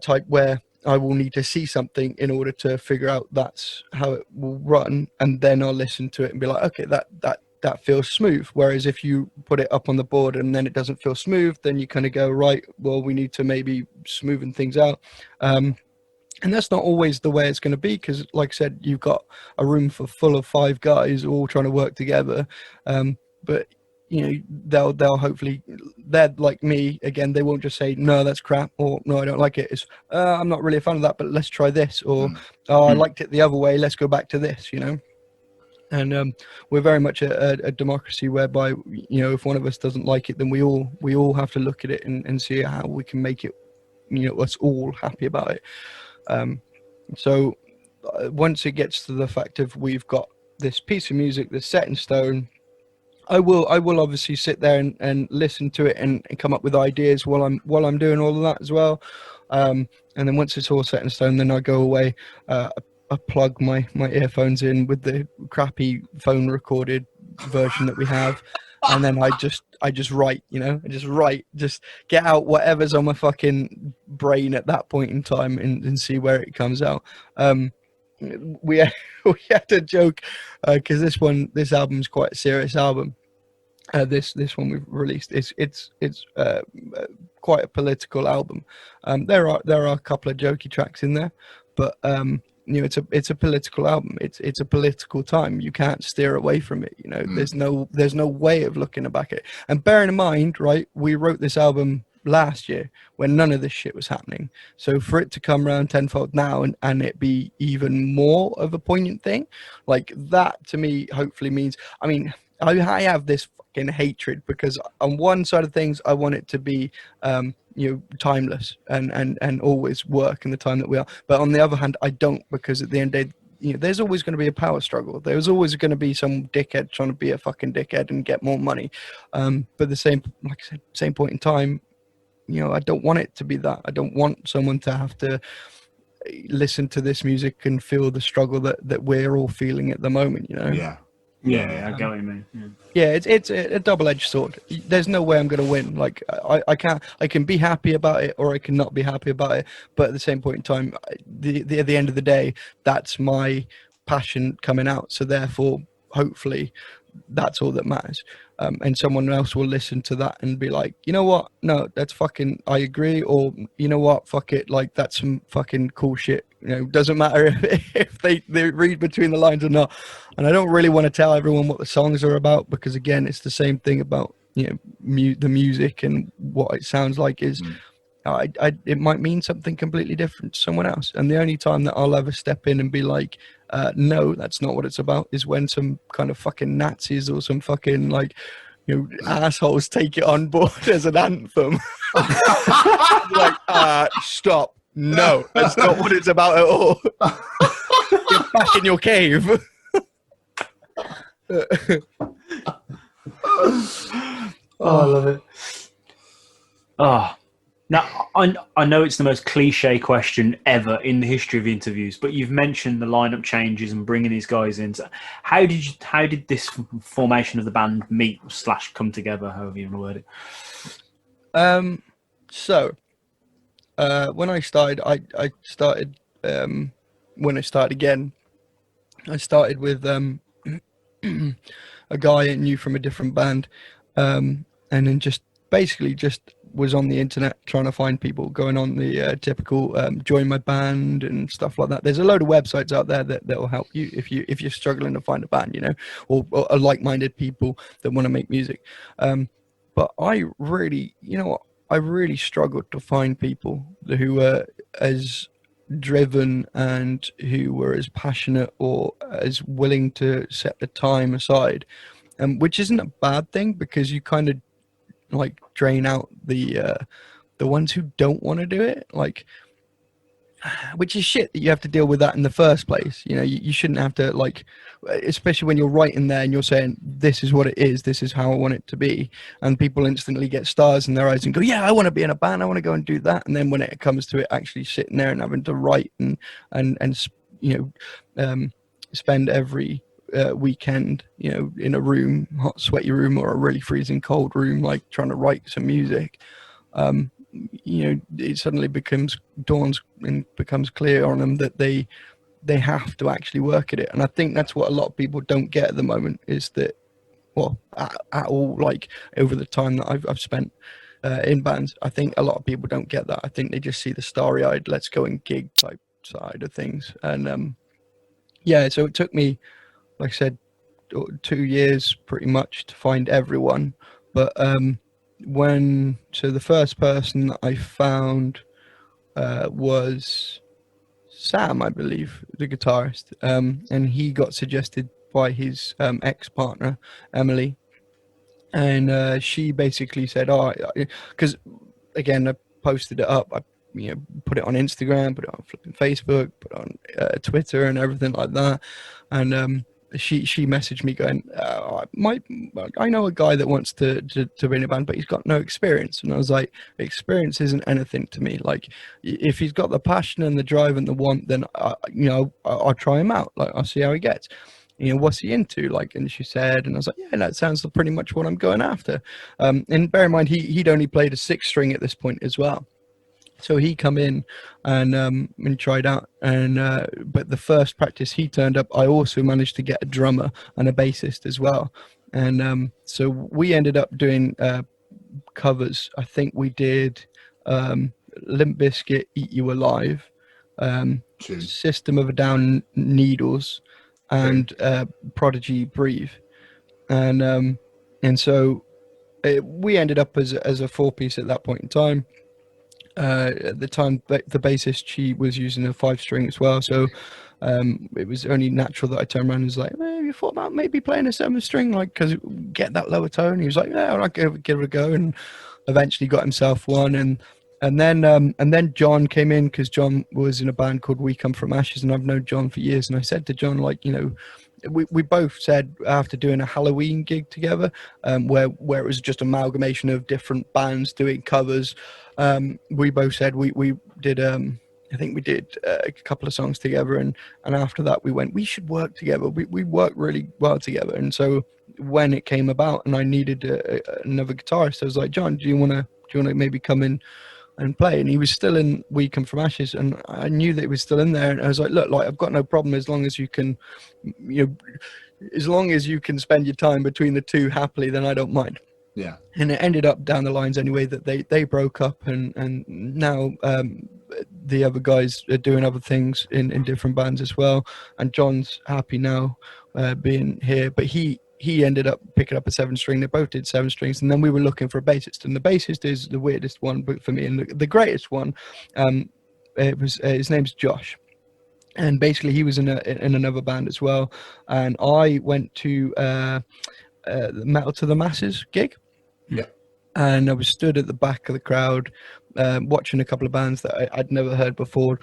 type, where I will need to see something in order to figure out that's how it will run, and then I'll listen to it and be like, okay, that feels smooth. Whereas if you put it up on the board and then it doesn't feel smooth, then you kind of go, right, well, we need to maybe smoothen things out. And that's not always the way it's going to be, because like I said, you've got a room full of 5 guys all trying to work together. But they'll hopefully, they're like me again, they won't just say, no, that's crap, or no, I don't like it. It's I'm not really a fan of that, but let's try this, or I liked it the other way, let's go back to this, And we're very much a democracy whereby, if one of us doesn't like it, then we all have to look at it and see how we can make it, us all happy about it. So once it gets to the fact of we've got this piece of music that's set in stone, I will obviously sit there and listen to it and come up with ideas while I'm doing all of that as well. And then once it's all set in stone, then I go away. I plug my earphones in with the crappy phone recorded version that we have, and then I just write, just get out whatever's on my fucking brain at that point in time and see where it comes out. We had a joke because this album's quite a serious album. This one we've released, it's quite a political album. There are a couple of jokey tracks in there, but it's a political album. It's a political time. You can't steer away from it. There's no way of looking back at it. And bearing in mind, right, we wrote this album last year when none of this shit was happening. So for it to come around tenfold now and it be even more of a poignant thing, like that to me hopefully means, I have this fucking hatred because on one side of things I want it to be timeless and always work in the time that we are, but on the other hand I don't, because at the end of the day, there's always going to be a power struggle. There's always going to be some dickhead trying to be a fucking dickhead and get more money. But the same point in time, I don't want it to be that. I don't want someone to have to listen to this music and feel the struggle that we're all feeling at the moment. Yeah, I get what you mean. Yeah, it's a double-edged sword. There's no way I'm going to win. Like I can be happy about it or I can not be happy about it. But at the same point in time, at the end of the day, that's my passion coming out. So therefore, hopefully, that's all that matters. And someone else will listen to that and be like, you know what? No, that's fucking, I agree. Or you know what? Fuck it. Like that's some fucking cool shit. Doesn't matter if they read between the lines or not. And I don't really want to tell everyone what the songs are about, because again, it's the same thing about, the music and what it sounds like is, it might mean something completely different to someone else. And the only time that I'll ever step in and be like, no, that's not what it's about, is when some kind of fucking Nazis or some fucking assholes take it on board as an anthem. Like, stop. No, that's not what it's about at all. Get back in your cave. Oh, I love it. Oh, now I know it's the most cliche question ever in the history of interviews, but you've mentioned the lineup changes and bringing these guys in. So how did this formation of the band meet / come together? However you want to word it. So when I started, I started again. I started with a guy I knew from a different band, and then just was on the internet trying to find people, going on the typical join my band and stuff like that. There's a load of websites out there that will help you if you're struggling to find a band, or like-minded people that want to make music. But I really struggled to find people who were as driven and who were as passionate or as willing to set the time aside, which isn't a bad thing, because you kind of like drain out the ones who don't want to do it, like, which is shit that you have to deal with that in the first place. You shouldn't have to, like, especially when you're writing there and you're saying this is what it is, this is how I want it to be, and people instantly get stars in their eyes and go, yeah, I want to be in a band, I want to go and do that. And then when it comes to it actually sitting there and having to write and spend every weekend in a room, hot sweaty room, or a really freezing cold room, like trying to write some music, it suddenly becomes clear on them that they have to actually work at it. And I think that's what a lot of people don't get at the moment, is that, well, at all, like over the time that I've spent in bands, I think a lot of people don't get that. I think they just see the starry-eyed let's go and gig type side of things. And so it took me, like I said, 2 years pretty much to find everyone. But the first person that I found was Sam, I believe, the guitarist, and he got suggested by his ex-partner Emily, and she basically said, because again, I posted it up, I put it on Instagram, put it on flipping Facebook, put it on Twitter and everything like that, and she messaged me going, I know a guy that wants to be in a band, but he's got no experience. And I was like, experience isn't anything to me. Like, if he's got the passion and the drive and the want, then I'll try him out. Like, I'll see how he gets. What's he into? Like, and she said, and I was like, yeah, that sounds pretty much what I'm going after. And bear in mind, he'd only played a 6-string at this point as well. So he come in and tried out, and but the first practice he turned up, I also managed to get a drummer and a bassist as well, and so we ended up doing covers. I think we did Limp Bizkit, Eat You Alive, System of a Down, Needles, and Prodigy, Breathe, and so we ended up as a 4-piece at that point in time. At the time, the bassist, she was using a 5-string as well, so it was only natural that I turned around and was like, you thought about maybe playing a 7-string, like, because get that lower tone. He was like, yeah, I'll give it a go, and eventually got himself one. And then John came in, because John was in a band called We Come From Ashes, and I've known John for years. And I said to John, like, we both said after doing a Halloween gig together, where it was just amalgamation of different bands doing covers, we both said we did I think we did a couple of songs together, and after that we should work together. We worked really well together. And so when it came about and I needed another guitarist, I was like, John, do you want to maybe come in and play? And he was still in We Come From Ashes, and I knew that he was still in there, and I was like, look, like, I've got no problem as long as you can spend your time between the two happily, then I don't mind. Yeah. And it ended up down the lines anyway that they broke up, and now the other guys are doing other things in different bands as well, and John's happy now being here, but he ended up picking up a 7-string. They both did 7 strings, and then we were looking for a bassist, and the bassist is the weirdest one but for me, and the greatest one. His name's Josh, and basically he was in another band as well, and I went to the Metal to the Masses gig. Yeah. And I was stood at the back of the crowd, watching a couple of bands that I'd never heard before,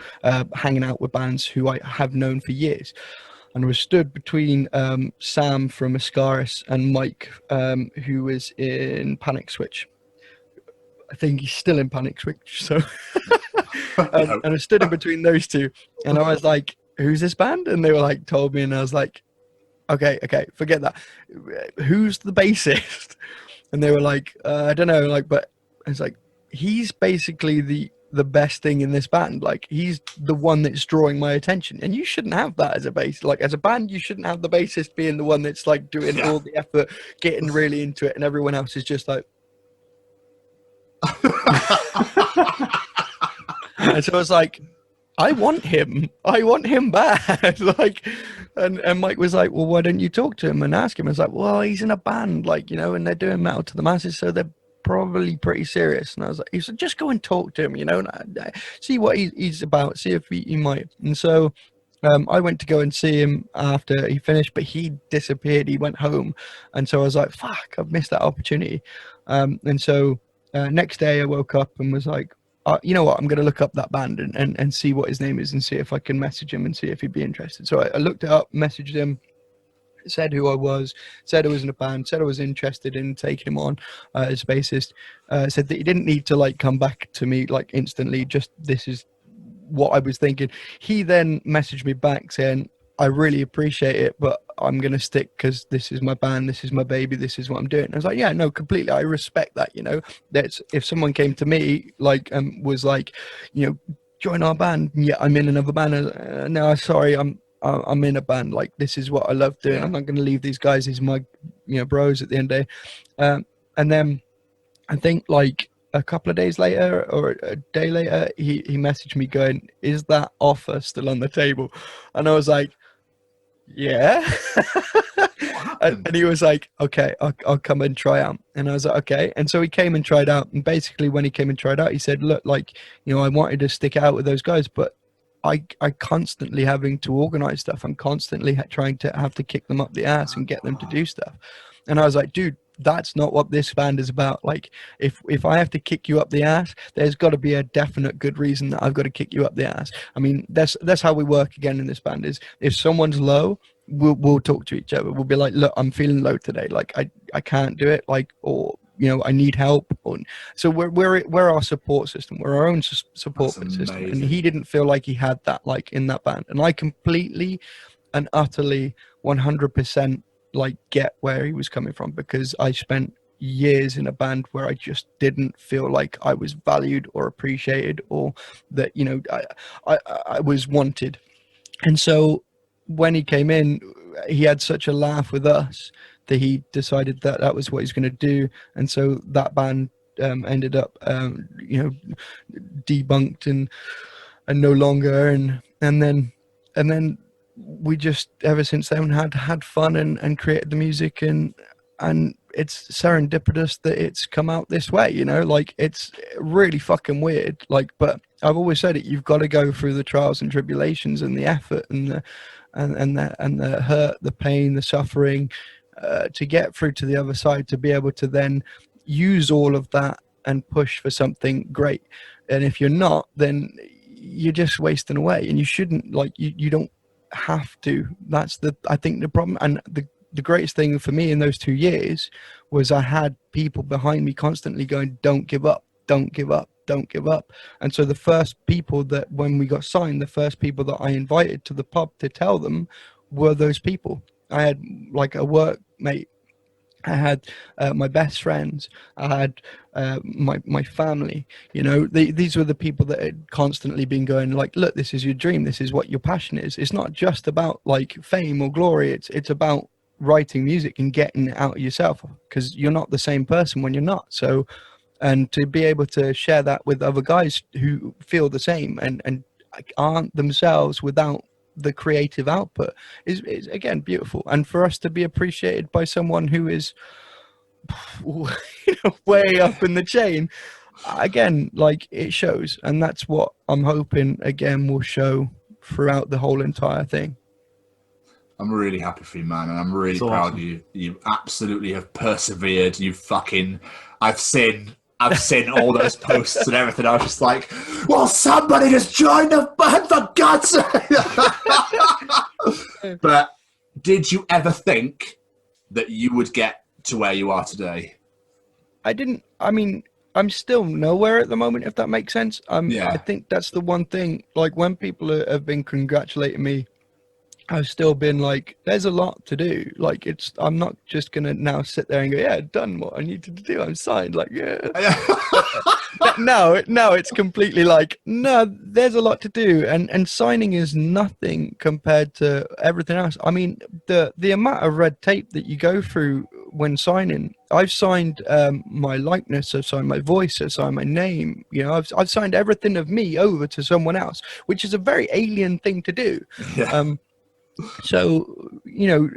hanging out with bands who I have known for years. And I was stood between Sam from Ascaris and Mike, who was in Panic Switch. I think he's still in Panic Switch. So, and I stood in between those two, and I was like, "Who's this band?" And they were like, told me, and I was like, "Okay, forget that. Who's the bassist?" And they were like, "I don't know." Like, but it's like, he's basically the best thing in this band. Like, he's the one that's drawing my attention, and you shouldn't have that as a bass. Like, as a band, you shouldn't have the bassist being the one that's like doing all the effort, getting really into it, and everyone else is just like. And so I was like, I want him bad. Like, and Mike was like, well, why don't you talk to him and ask him? I was like, well, he's in a band, like, you know, and they're doing Metal to the Masses, so they're probably pretty serious. And I was like, he said, just go and talk to him, you know, and see what he's about, see if he might. And so I went to go and see him after he finished, but he disappeared. He went home. And so I was like, fuck, I've missed that opportunity. And so next day I woke up and was like, you know what, I'm going to look up that band and see what his name is and see if I can message him and see if he'd be interested. So I looked it up, messaged him, said who I was, said I was in a band, said I was interested in taking him on as bassist, said that he didn't need to like come back to me like instantly, just this is what I was thinking. He then messaged me back saying, I really appreciate it, but I'm going to stick because this is my band, this is my baby, this is what I'm doing. I was like, yeah, no, completely. I respect that, you know. That's if someone came to me like was like, you know, join our band. Yeah, I'm in another band. No, sorry, I'm in a band. Like, this is what I love doing. Yeah. I'm not going to leave these guys. These are my, you know, bros at the end of the day. And then I think like a couple of days later or a day later, he messaged me going, is that offer still on the table? And I was like, yeah. And he was like, okay, I'll come and try out. And I was like, okay. And so he came and tried out. And basically when he came and tried out, he said, look, like, you know, I wanted to stick it out with those guys, but I constantly having to organize stuff. I'm constantly trying to have to kick them up the ass and get them to do stuff. And I was like, dude, that's not what this band is about. Like, if I have to kick you up the ass, there's got to be a definite good reason that I've got to kick you up the ass. I mean, that's how we work again in this band. Is if someone's low, we'll talk to each other. We'll be like, look, I'm feeling low today. Like, I can't do it. Like, or you know, I need help. So we're our support system. We're our own support system. And he didn't feel like he had that, like, in that band. And I completely and utterly 100% like get where he was coming from, because I spent years in a band where I just didn't feel like I was valued or appreciated, or that, you know, I was wanted. And so when he came in, he had such a laugh with us that he decided that that was what he's going to do. And so that band ended up, you know, debunked and no longer. And then we just ever since then had fun and created the music, and it's serendipitous that it's come out this way, you know. Like, it's really fucking weird, like, but I've always said it, you've got to go through the trials and tribulations and the effort and the hurt, the pain, the suffering, to get through to the other side, to be able to then use all of that and push for something great. And if you're not, then you're just wasting away, and you shouldn't, like, you don't have to. That's I think the problem. And the greatest thing for me in those 2 years was I had people behind me constantly going, don't give up, don't give up, don't give up. And so the first people that, when we got signed, the first people that I invited to the pub to tell them were those people. I had like a workmate, I had my best friends, I had my family, you know. These were the people that had constantly been going like, look, this is your dream, this is what your passion is. It's not just about like fame or glory, it's about writing music and getting it out of yourself, because you're not the same person when you're not. So, and to be able to share that with other guys who feel the same and aren't themselves without the creative output is again beautiful. And for us to be appreciated by someone who is, you know, way up in the chain, again, like, it shows. And that's what I'm hoping again will show throughout the whole entire thing. I'm really happy for you, man, and I'm really proud of you. You absolutely have persevered. I've seen all those posts and everything. I was just like, well, somebody just join the band, for God's sake. But did you ever think that you would get to where you are today? I didn't. I mean, I'm still nowhere at the moment, if that makes sense. I think that's the one thing. Like, when people have been congratulating me, I've still been like, there's a lot to do. Like, I'm not just going to now sit there and go, yeah, done what I needed to do. I'm signed. Like, yeah. No, it's completely like, no, there's a lot to do. And signing is nothing compared to everything else. I mean, the amount of red tape that you go through when signing, I've signed my likeness, I've signed my voice, I've signed my name. You know, I've signed everything of me over to someone else, which is a very alien thing to do. Yeah. So, you know,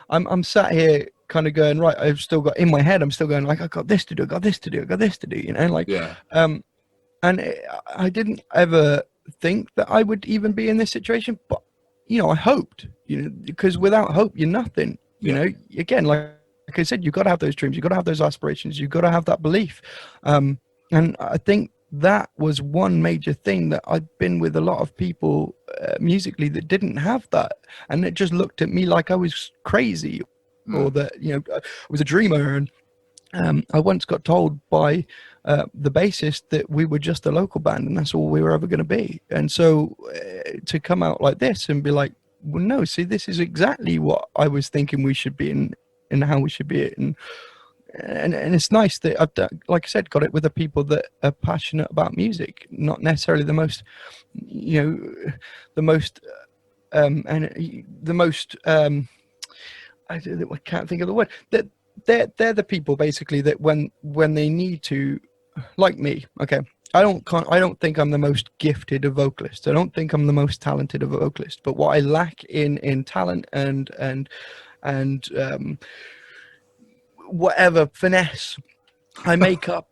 I'm sat here kind of going, right, I've still got in my head, I'm still going like, I got this to do, you know, like, and I didn't ever think that I would even be in this situation, but, you know, I hoped, you know, because without hope, you're nothing, you know, again, like I said, you've got to have those dreams, you've got to have those aspirations, you've got to have that belief. And I think that was one major thing, that I've been with a lot of people musically that didn't have that, and it just looked at me like I was crazy, or that, you know, I was a dreamer. And I once got told by the bassist that we were just a local band and that's all we were ever going to be. And so to come out like this and be like, well, no, see, this is exactly what I was thinking we should be in, and how we should be it. And it's nice that I've done, like I said, got it with the people that are passionate about music, not necessarily the most, you know, the most, I can't think of the word. That they're the people basically that when they need to, like me. Okay, I don't think I'm the most gifted of vocalists. I don't think I'm the most talented of a vocalist. But what I lack in talent and whatever finesse, I make up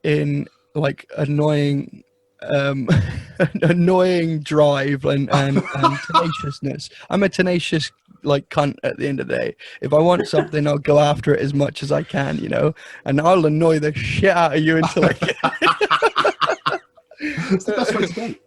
in like annoying drive and tenaciousness. I'm a tenacious like cunt at the end of the day. If I want something, I'll go after it as much as I can, you know, and I'll annoy the shit out of you until I get it. It's the best way to be.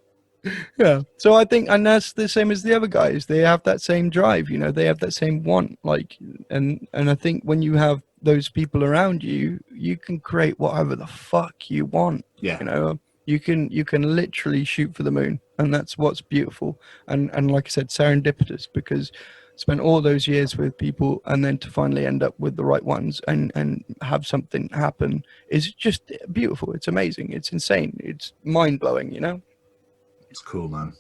Yeah. So I think, and that's the same as the other guys. They have that same drive, you know, they have that same want, like, and I think when you have those people around you, you can create whatever the fuck you want. Yeah. You know, you can literally shoot for the moon, and that's what's beautiful. And like I said, serendipitous, because I spent all those years with people, and then to finally end up with the right ones and have something happen is just beautiful. It's amazing. It's insane. It's mind blowing, you know? It's cool, man.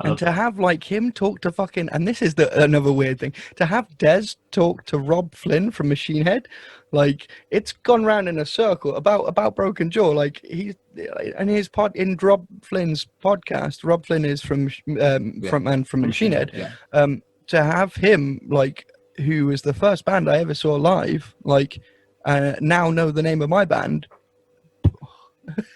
And to have like him talk to fucking, and this is another weird thing, to have Dez talk to Rob Flynn from Machine Head, like it's gone round in a circle about Broken Jaw. Like he's in his in Rob Flynn's podcast. Rob Flynn is from frontman from Machine Head. Yeah. To have him, like, who was the first band I ever saw live, like now know the name of my band.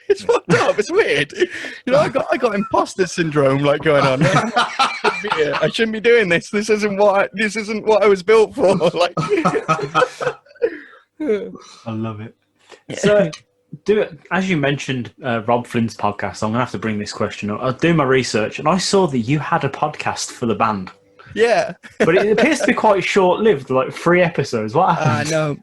It's fucked up. It's weird. You know, I got imposter syndrome like going on. I shouldn't be doing this. This isn't what I was built for. Like, I love it. So, as you mentioned, Rob Flynn's podcast. I'm gonna have to bring this question up. I was doing my research, and I saw that you had a podcast for the band. Yeah, but it appears to be quite short-lived, like 3 episodes. What happened? No.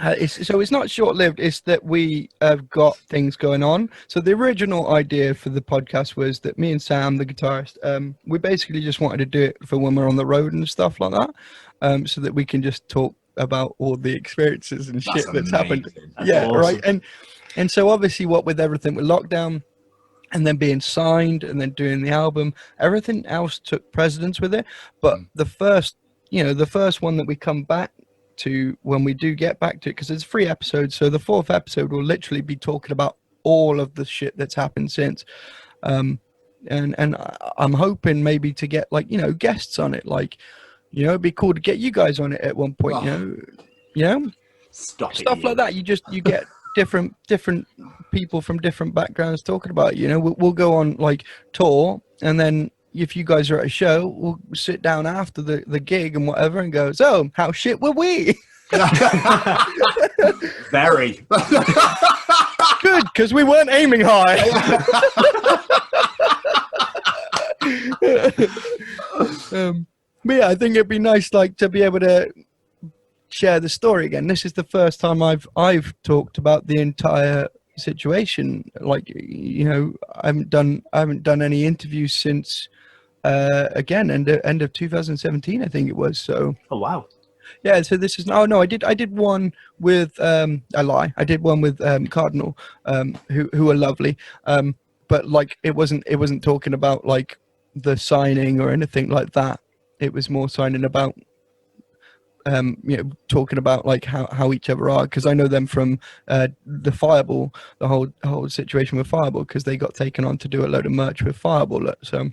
It's not short-lived. It's that we have got things going on. So the original idea for the podcast was that me and Sam, the guitarist, we basically just wanted to do it for when we're on the road and stuff like that, so that we can just talk about all the experiences and shit that's happened. Yeah, awesome. Right. And so obviously, what with everything with lockdown, and then being signed, and then doing the album, everything else took precedence with it. But the first one that we come back to, when we do get back to it, because it's 3 episodes, so the 4th episode will literally be talking about all of the shit that's happened since, and I'm hoping maybe to get, like, you know, guests on it, like, you know, it'd be cool to get you guys on it at one point. You know stuff like that. You get different people from different backgrounds talking about it. You know, we'll go on like tour, and then if you guys are at a show, we'll sit down after the gig and whatever and go, so how shit were we? Very. Good, because we weren't aiming high. But yeah, I think it'd be nice, like, to be able to share the story again. This is the first time I've talked about the entire situation. Like, you know, I haven't done any interviews since again end of 2017, I think it was. So Oh wow. yeah, so this is I did one with I lie. I did one with Cardinal, who are lovely. But like it wasn't talking about like the signing or anything like that. It was more signing about you know, talking about like how each other are, because I know them from the Fireball, the whole situation with Fireball, because they got taken on to do a load of merch with Fireball. So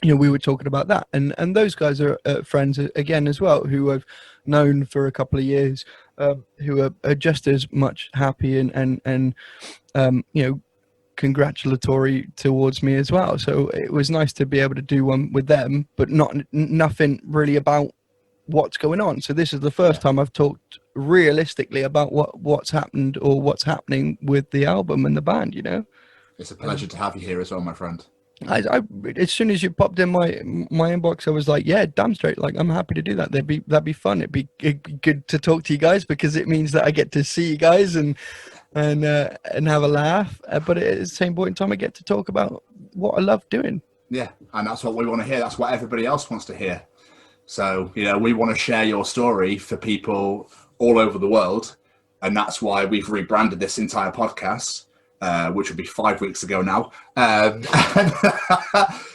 you know, we were talking about that, and those guys are friends again as well, who I've known for a couple of years, who are just as much happy and you know, congratulatory towards me as well. So it was nice to be able to do one with them, but nothing really about what's going on. So this is the first time I've talked realistically about what's happened or what's happening with the album and the band, you know. It's a pleasure to have you here as well, my friend. I as soon as you popped in my inbox, I was like, yeah, damn straight, like I'm happy to do that. That'd be fun. It'd be good to talk to you guys, because it means that I get to see you guys and have a laugh, but at the same point in time I get to talk about what I love doing. Yeah, and that's what we want to hear. That's what everybody else wants to hear. So, you know, we want to share your story for people all over the world, and that's why we've rebranded this entire podcast, which will be 5 weeks ago now.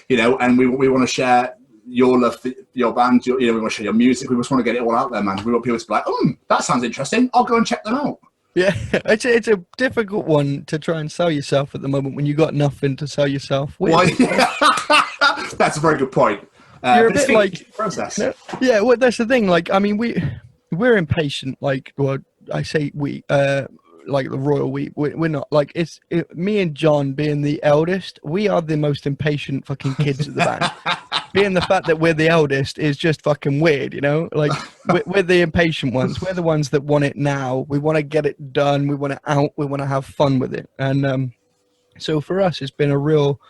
You know, and we want to share your love for your band. You know, we want to share your music. We just want to get it all out there, man. We want people to be like, that sounds interesting. I'll go and check them out. Yeah, it's a difficult one to try and sell yourself at the moment when you got nothing to sell yourself with. Well, that's a very good point. You're a bit like process. Yeah, well, that's the thing. Like, I mean, we're impatient. Like, well, I say we, like the royal we. We're not like me and John being the eldest. We are the most impatient fucking kids of the band. Being the fact that we're the eldest is just fucking weird, you know? Like, we're the impatient ones. We're the ones that want it now. We want to get it done. We want it out. We want to have fun with it. And so for us, it's been a real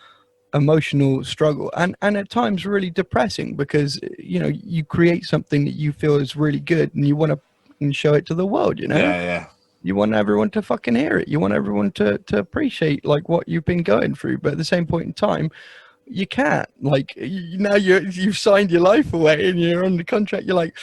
emotional struggle, and at times really depressing, because, you know, you create something that you feel is really good and you want to show it to the world, you know? Yeah. You want everyone to fucking hear it. You want everyone to appreciate, like, what you've been going through. But at the same point in time, you can't, like, now you've signed your life away and you're on the contract. You're like,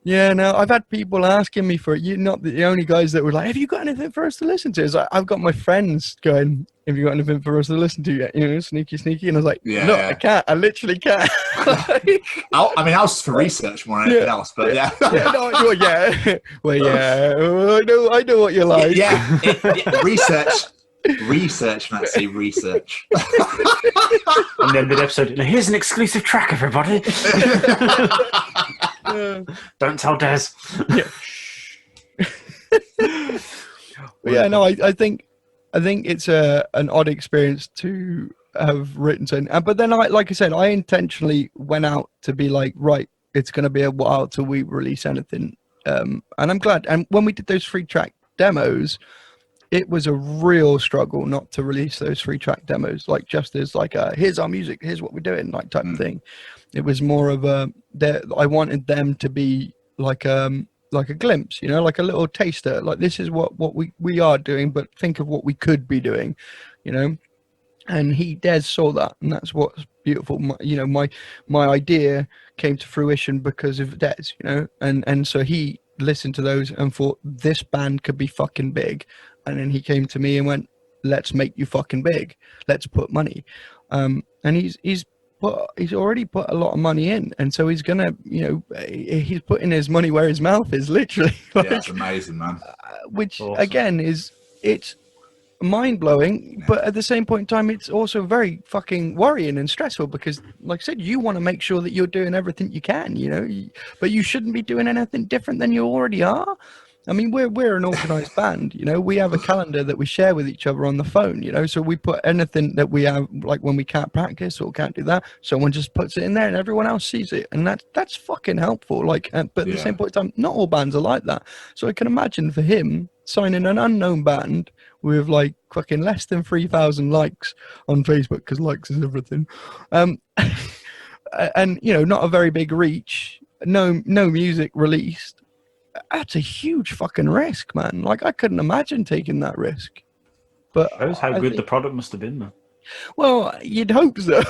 yeah, no, I've had people asking me for it. You're not the only guys that were like, have you got anything for us to listen to? It's like, I've got my friends going, have you got anything for us to listen to yet? You know, sneaky. And I was like, no, I can't. I literally can't. I mean, I was for research more than anything else, but yeah. Well, yeah. I know what you're like. Yeah. Research, Nutzie, research. And then the episode, now here's an exclusive track, everybody. Don't tell Dez. Yeah, no, I think it's an odd experience to have written to, but then like I said, I intentionally went out to be like, right, it's going to be a while till we release anything, and I'm glad. And when we did those 3-track demos, it was a real struggle not to release those 3-track demos, like just as like here's our music, here's what we're doing, like type of thing. It was more of I wanted them to be like a glimpse, you know, like a little taster, like this is what we are doing, but think of what we could be doing, you know. And Dez saw that, and that's what's beautiful. My idea came to fruition because of Dez, you know, and so he listened to those and thought this band could be fucking big. And then he came to me and went, let's make you fucking big. Let's put money. And he's already put a lot of money in. And so he's going to, you know, he's putting his money where his mouth is, literally. Yeah, it's amazing, man. Which, awesome. Again, it's mind-blowing. But at the same point in time, it's also very fucking worrying and stressful, because, like I said, you want to make sure that you're doing everything you can, you know. But you shouldn't be doing anything different than you already are. I mean, we're an organized band, you know. We have a calendar that we share with each other on the phone, you know. So we put anything that we have, like when we can't practice or can't do that, someone just puts it in there and everyone else sees it, and that's fucking helpful. Like, but at the same point in time, not all bands are like that. So I can imagine for him signing an unknown band with like fucking less than 3,000 likes on Facebook, because likes is everything, and you know, not a very big reach, no music released. That's a huge fucking risk, man. Like, I couldn't imagine taking that risk. But shows how good the product must have been, though. Well, you'd hope so.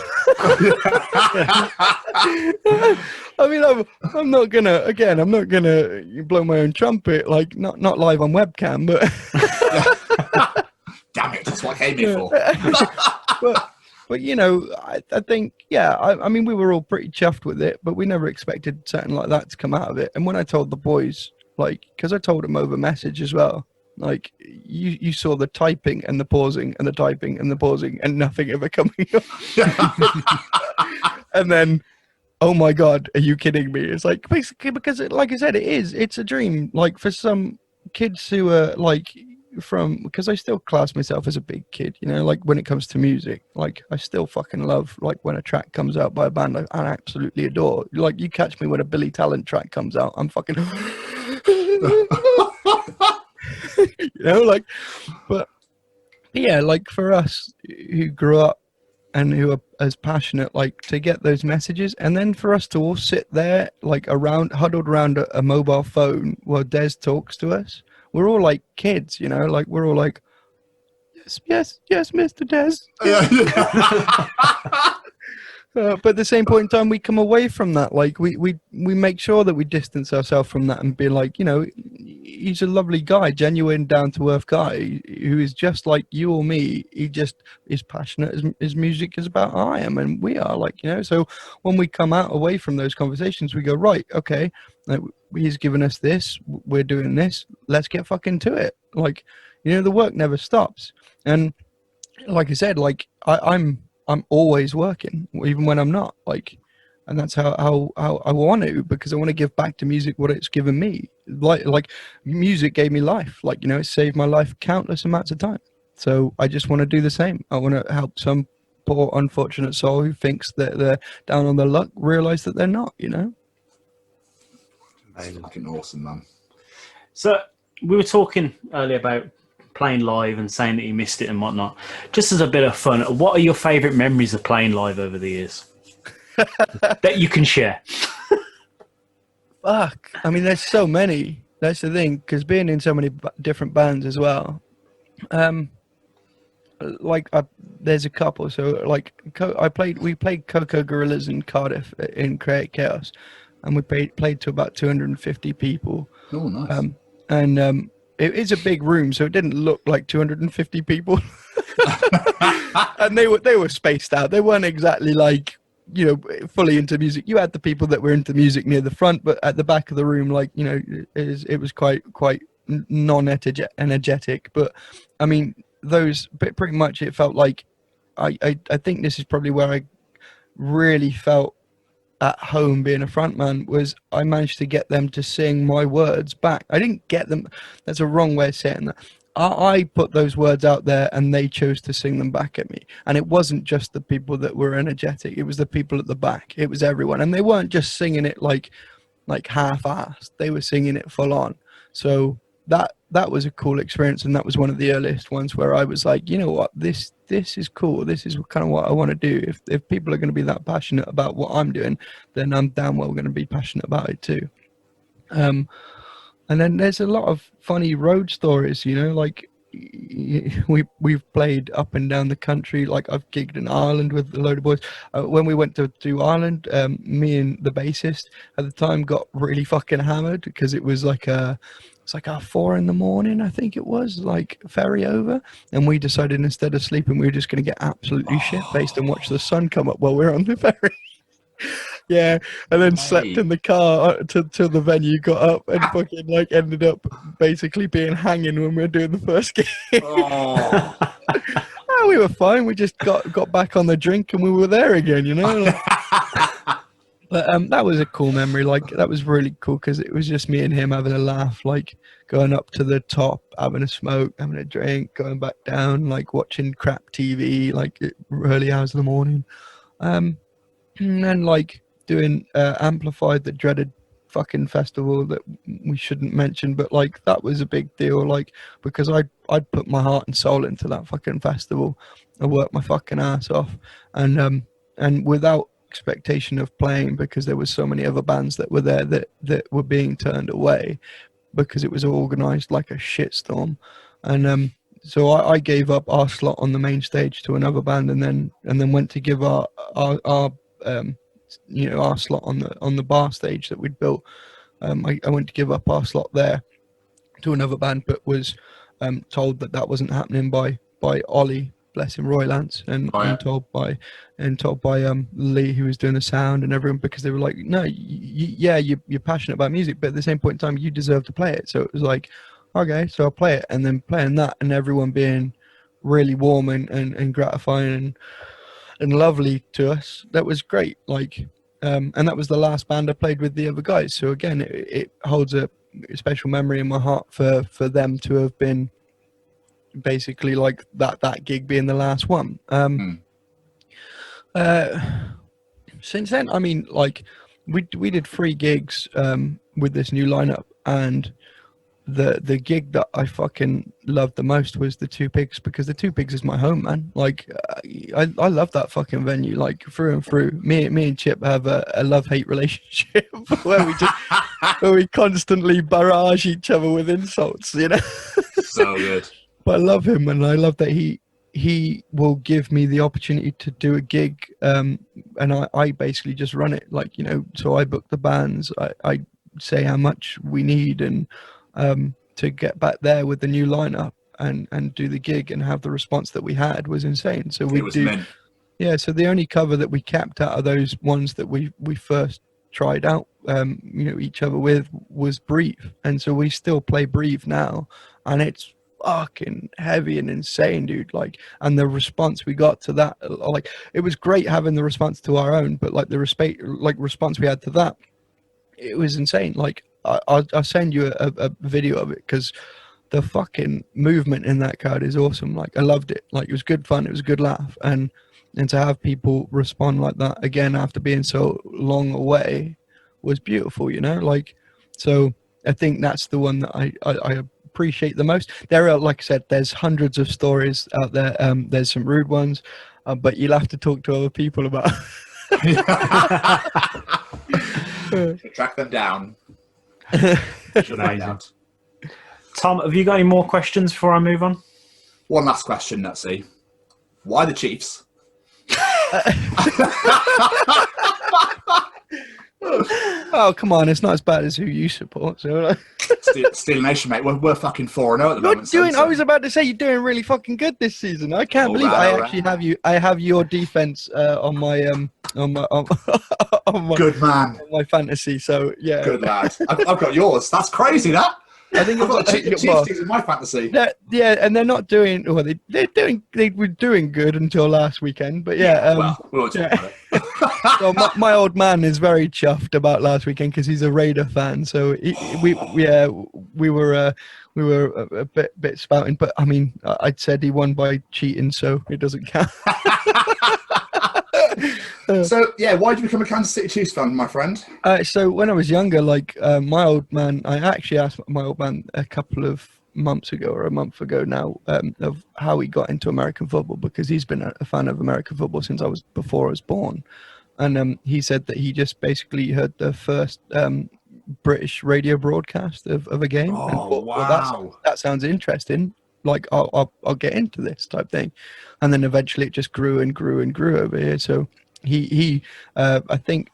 I mean, I'm not gonna blow my own trumpet, like not live on webcam, but damn it, that's what I came here for. But you know, I think, yeah, I mean, we were all pretty chuffed with it, but we never expected something like that to come out of it. And when I told the boys, like, because I told them over message as well, like, you saw the typing and the pausing and the typing and the pausing and nothing ever coming up. And then, oh my God, are you kidding me? It's like, basically, because like I said, it's a dream. Like, for some kids who are like, because I still class myself as a big kid, you know, like when it comes to music, like I still fucking love, like when a track comes out by a band I absolutely adore. Like, you catch me when a Billy Talent track comes out, I'm fucking you know, like, but yeah, like for us who grew up and who are as passionate, like, to get those messages, and then for us to all sit there like huddled around a mobile phone while Dez talks to us. We're all like kids, you know, like we're all like, yes, Mr. Dez. But at the same point in time, we come away from that. Like, we make sure that we distance ourselves from that and be like, you know, he's a lovely guy, genuine, down-to-earth guy who is just like you or me. He just is passionate as music is about I am, and we are, like, you know. So when we come out away from those conversations, we go, right, okay, like, he's given us this, we're doing this, let's get fucking to it. Like, you know, the work never stops. And like I said, like, I'm always working, even when I'm not, like, and that's how I want to, because I want to give back to music what it's given me. Like music gave me life, like, you know, it saved my life countless amounts of time. So I just want to do the same. I want to help some poor unfortunate soul who thinks that they're down on their luck realize that they're not, you know. Fucking awesome, man. So we were talking earlier about playing live and saying that you missed it and whatnot. Just as a bit of fun, what are your favourite memories of playing live over the years that you can share? Fuck. I mean, there's so many. That's the thing, because being in so many different bands as well. There's a couple. So like, we played Coco Gorillas in Cardiff in Create Chaos, and we played to about 250 people. Oh, nice. It is a big room, so it didn't look like 250 people. And they were spaced out. They weren't exactly like, you know, fully into music. You had the people that were into music near the front, but at the back of the room, like, you know, it was quite non-energetic. But I mean, pretty much it felt like, I think this is probably where I really felt at home being a frontman, was I managed to get them to sing my words back. I didn't get them, that's a wrong way of saying that. I put those words out there and they chose to sing them back at me. And it wasn't just the people that were energetic, it was the people at the back. It was everyone. And they weren't just singing it like half-assed. They were singing it full on. So that was a cool experience, and that was one of the earliest ones where I was like, you know what, this is cool. This is kind of what I want to do. If people are going to be that passionate about what I'm doing, then I'm damn well going to be passionate about it too. And then there's a lot of funny road stories, you know, like we've played up and down the country. Like, I've gigged in Ireland with a load of boys. When we went to do Ireland, me and the bassist at the time got really fucking hammered, because it was like it's like 4 a.m, I think it was, like, ferry over, and we decided instead of sleeping we were just going to get absolutely shit-faced and watch the sun come up while we're on the ferry. Yeah, and then slept in the car till the venue got up, and fucking like ended up basically being hanging when we were doing the first game. Oh. We were fine. We just got back on the drink and we were there again, you know. But that was a cool memory. Like, that was really cool because it was just me and him having a laugh, like going up to the top, having a smoke, having a drink, going back down, like watching crap TV, like early hours of the morning. And then like doing Amplified, the dreaded fucking festival that we shouldn't mention, but like that was a big deal, like because I'd put my heart and soul into that fucking festival. I worked my fucking ass off, and without expectation of playing, because there was so many other bands that were there that were being turned away because it was organized like a shitstorm. And so I gave up our slot on the main stage to another band, and then went to give our our slot on the bar stage that we'd built. I went to give up our slot there to another band, but was told that wasn't happening by Ollie, bless him, Roy Lance, and told by Lee, who was doing the sound, and everyone, because they were like, no, you're passionate about music, but at the same point in time, you deserve to play it. So it was like, okay, so I'll play it. And then playing that, and everyone being really warm and gratifying and lovely to us, that was great. Like, and that was the last band I played with the other guys. So again, it holds a special memory in my heart for them to have been basically like that gig being the last one. Since then, I mean, like we did 3 gigs with this new lineup, and the gig that I fucking loved the most was the Two Pigs, because the Two Pigs is my home, man. Like I love that fucking venue, like through and through. Me and Chip have a love-hate relationship where we constantly barrage each other with insults, you know. So good. But I love him, and I love that he will give me the opportunity to do a gig, and I basically just run it, like, you know. So I book the bands, I say how much we need, and to get back there with the new lineup and do the gig and have the response that we had was insane. So so the only cover that we kept out of those ones that we first tried out, each other with, was Breathe, and so we still play Breathe now, and it's fucking heavy and insane, dude. Like, and the response we got to that, like, it was great having the response to our own, but like the response we had to that, it was insane. Like, I'll send you a video of it, because the fucking movement in that crowd is awesome. Like, I loved it. Like, it was good fun, it was a good laugh, and to have people respond like that again after being so long away was beautiful, you know. Like, so I think that's the one that I appreciate the most. There are, like I said, there's hundreds of stories out there. There's some rude ones, but you'll have to talk to other people about track them down. Amazing. Tom, have you got any more questions before I move on? One last question, Nutzie. Why the Chiefs? Oh, come on, it's not as bad as who you support. So Steel Nation, mate. We're fucking 4-0 at the moment. I was about to say, you're doing really fucking good this season. I can't believe I actually have you. I have your defense on my good man, on my fantasy. So yeah, good lad. I've got yours. That's crazy. That I think I've got Chiefs in my fantasy. Yeah, and they're not doing. Well, they were doing good until last weekend. But yeah, we'll talk about it. So my old man is very chuffed about last weekend because he's a Raider fan. So we were a bit spouting, but I mean, I'd said he won by cheating, so it doesn't count. So yeah, why did you become a Kansas City Chiefs fan, my friend? So when I was younger, like my old man, I actually asked my old man a couple of months ago or a month ago now of how he got into American football, because he's been a fan of American football since before I was born, and he said that he just basically heard the first British radio broadcast of a game. Oh, and thought, wow, well, that sounds interesting. Like I'll get into this type thing, and then eventually it just grew and grew and grew over here. So he I think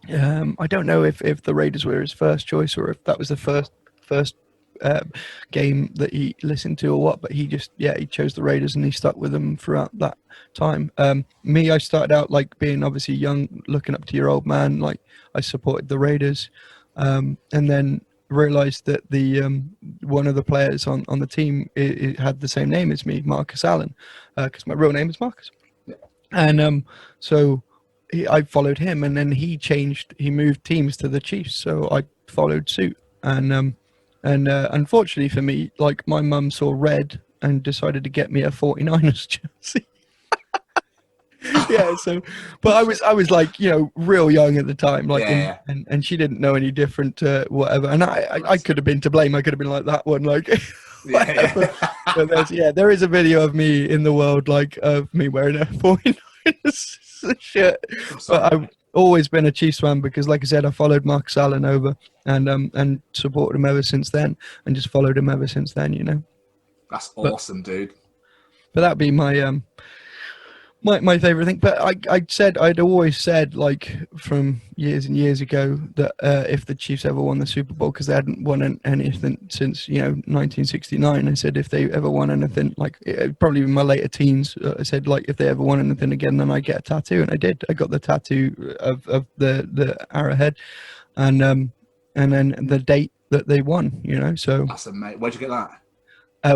I don't know if the Raiders were his first choice or if that was the first game that he listened to or what, but he chose the Raiders and he stuck with them throughout that time. I started out like being obviously young, looking up to your old man. Like I supported the Raiders, and then realized that the one of the players on the team it had the same name as me, Marcus Allen, because my real name is Marcus. And so I followed him, and then he moved teams to the Chiefs, so I followed suit. And unfortunately for me, like, my mum saw red and decided to get me a 49ers jersey. Yeah, so, but I was like, you know, real young at the time, like, and she didn't know any different, whatever. And I could have been to blame. I could have been like that one, like, But there is a video of me in the world, like, of me wearing a 49ers shirt. But I've always been a Chiefs fan because, like I said, I followed Marcus Allen over and supported him ever since then, and just followed him ever since then, you know. That's awesome, dude. But that'd be my my favorite thing. But I'd always said, like, from years and years ago, that if the Chiefs ever won the Super Bowl, because they hadn't won anything since, you know, 1969, I said if they ever won anything, like, probably in my later teens, I said, like, if they ever won anything again, then I get a tattoo. And I did. I got the tattoo of the arrowhead, and then the date that they won, you know. So awesome, mate. Where'd you get that?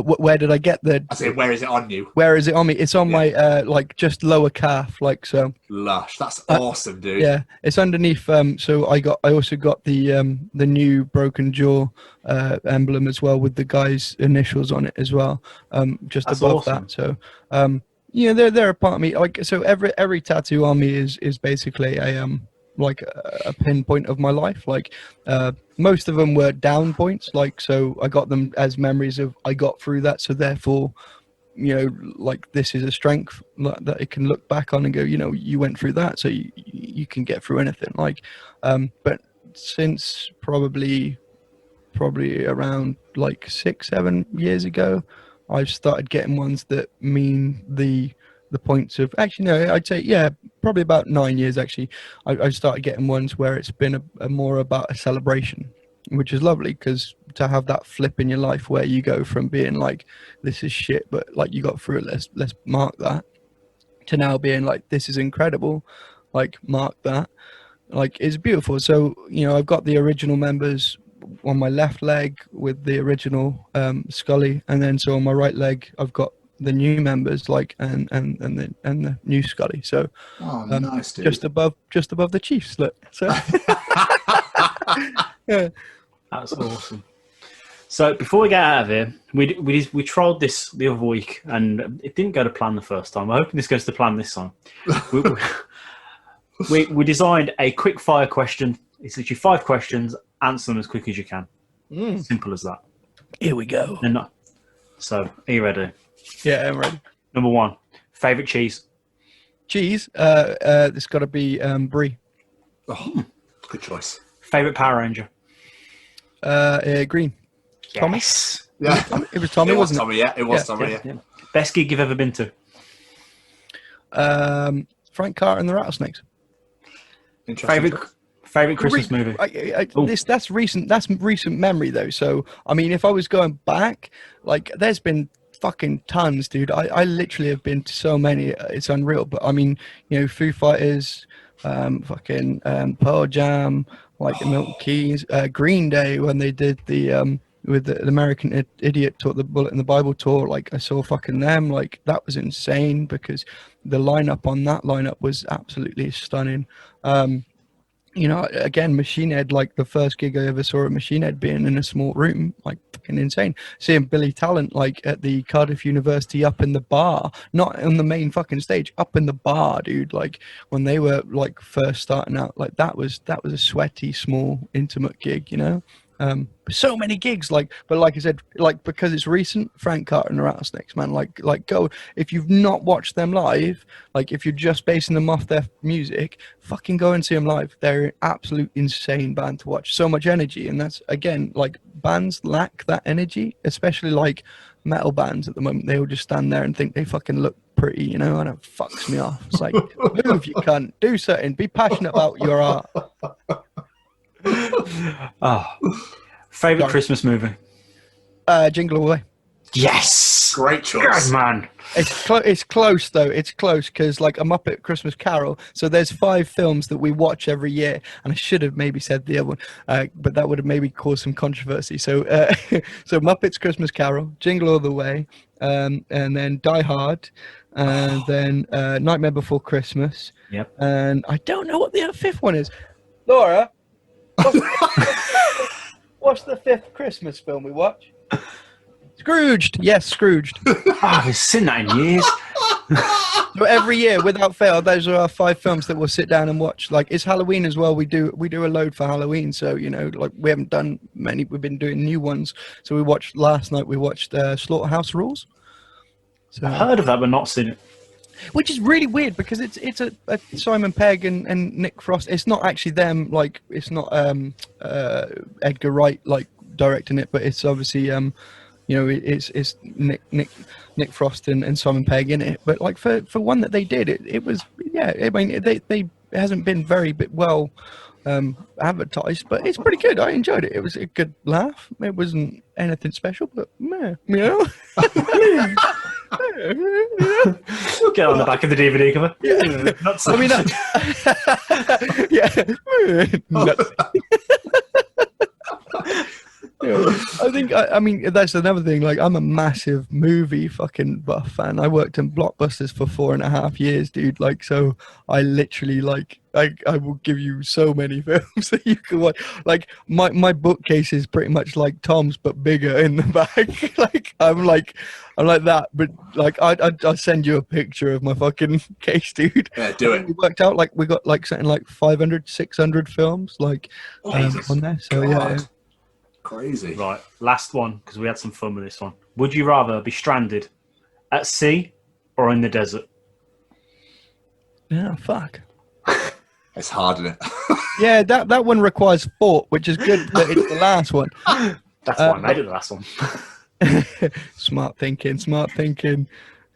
Where did I get the? I say, where is it on you? Where is it on me? It's on my like, just lower calf, like so. Lush. That's awesome, dude. Yeah, it's underneath. So I also got the new broken jaw emblem as well, with the guy's initials on it as well. Just That's above awesome. that. So yeah, they're a part of me. Like, so every tattoo on me is basically a like a pinpoint of my life. Like, most of them were down points, like, so I got them as memories of I got through that, so therefore, you know, like, this is a strength that it can look back on and go, you know, you went through that, so you can get through anything. Like, but since probably around like 6-7 years ago, I've started getting ones that mean the points of, actually, no, I'd say, probably about 9 years, actually. I've started getting ones where it's been a more about a celebration, which is lovely, because to have that flip in your life where you go from being like, this is shit, but, like, you got through it, let's mark that, to now being like, this is incredible, like, mark that, like, it's beautiful. So, you know, I've got the original members on my left leg with the original Scully, and then so on my right leg I've got the new members, like, and the new Scully. So nice, dude. just above the Chiefs, look. So yeah, that's awesome. So before we get out of here, we trolled this the other week, and it didn't go to plan the first time. I'm hoping this goes to plan this time. we designed a quick fire question. It's literally 5 questions. Answer them as quick as you can. Simple as that. Here we go. So, are you ready? Yeah, I'm ready. Number 1, favorite cheese. Cheese. It's got to be brie. Oh, good choice. Favorite Power Ranger. Green. Yes. Yeah, It was Tommy, wasn't it? Tommy, yeah, it was Tommy. Yeah. Best gig you've ever been to. Frank Carter and the Rattlesnakes. Interesting. Favorite Christmas movie. That's recent. That's recent memory though. So I mean, if I was going back, like, there's been fucking tons, dude. I literally have been to so many. It's unreal. But I mean, you know, Foo Fighters, fucking Pearl Jam, like the Milton Keys, Green Day when they did the with the American Idiot tour, the Bullet in the Bible tour. Like, I saw fucking them. Like, that was insane because the lineup on that lineup was absolutely stunning. You know, again, Machine Head, like, the first gig I ever saw at Machine Head being in a small room, like, fucking insane. Seeing Billy Talent, like, at the Cardiff University up in the bar, not on the main fucking stage, up in the bar, dude. Like, when they were, like, first starting out, like, that was a sweaty, small, intimate gig, you know? So many gigs, like, but like I said, like, because it's recent, Frank Carter and the Rattlesnakes, man, like go, if you've not watched them live, like, if you're just basing them off their music, fucking go and see them live. They're an absolute insane band to watch. So much energy, and that's, again, like, bands lack that energy, especially like metal bands at the moment. They all just stand there and think they fucking look pretty, you know, and it fucks me off. It's like, move, you cunt, do something, be passionate about your art. Favorite Christmas movie. Jingle All the Way. Yes, Great choice. good man. It's close though. It's close because, like, I'm up at Christmas Carol, so there's 5 films that we watch every year, and I should have maybe said the other one, but that would have maybe caused some controversy. So, so Muppets Christmas Carol, Jingle All the Way, and then Die Hard, and then Nightmare Before Christmas. Yep. And I don't know what the fifth one is. Laura, what's the fifth Christmas film we watch? Scrooged. Yes, Scrooged. Oh, I haven't seen that in years. So every year, without fail, those are our 5 films that we'll sit down and watch. Like, it's Halloween as well. We do a load for Halloween. So, you know, like, we haven't done many. We've been doing new ones. So last night we watched Slaughterhouse Rules. So, I've heard of that, but not seen it. which is really weird because it's a Simon Pegg and Nick Frost. It's not actually them. Like, it's not Edgar Wright like directing it, but it's obviously you know, it's Nick Frost and Simon Pegg in it. But like for one that they did, it was, yeah. I mean, it hasn't been very well advertised, but it's pretty good. I enjoyed it. It was a good laugh. It wasn't anything special, but meh, you know. We'll get on the back of the DVD cover. Yeah. Not I mean, I think I mean that's another thing. Like, I'm a massive movie fucking buff, and I worked in Blockbusters for 4.5 years, dude. Like, so I literally I will give you so many films that you can watch. Like, my bookcase is pretty much like Tom's, but bigger in the back. Like, I'm like that, but like I'll send you a picture of my fucking case, dude. Yeah, do it. We worked out like we got like something like 500, 600 films like on there. So yeah. Crazy. Right, last one, because we had some fun with this one. Would you rather be stranded at sea or in the desert? Yeah, fuck. It's hard, isn't it? Yeah, that one requires thought, which is good that it's the last one. That's why I made it the last one. Smart thinking.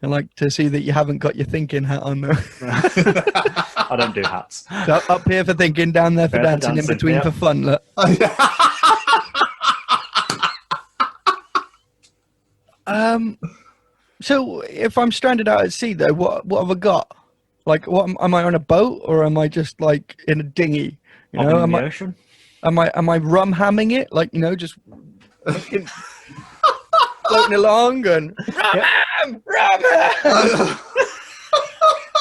I like to see that you haven't got your thinking hat on though. I don't do hats. So up here for thinking, down there for There for dancing, in dancing, between yeah. for fun. Look. So if I'm stranded out at sea though, what have I got? Like, what am I on a boat or am I just like in a dinghy? You know, in the ocean? Am I rum hamming it? Like, you know, just fucking floating along and rum.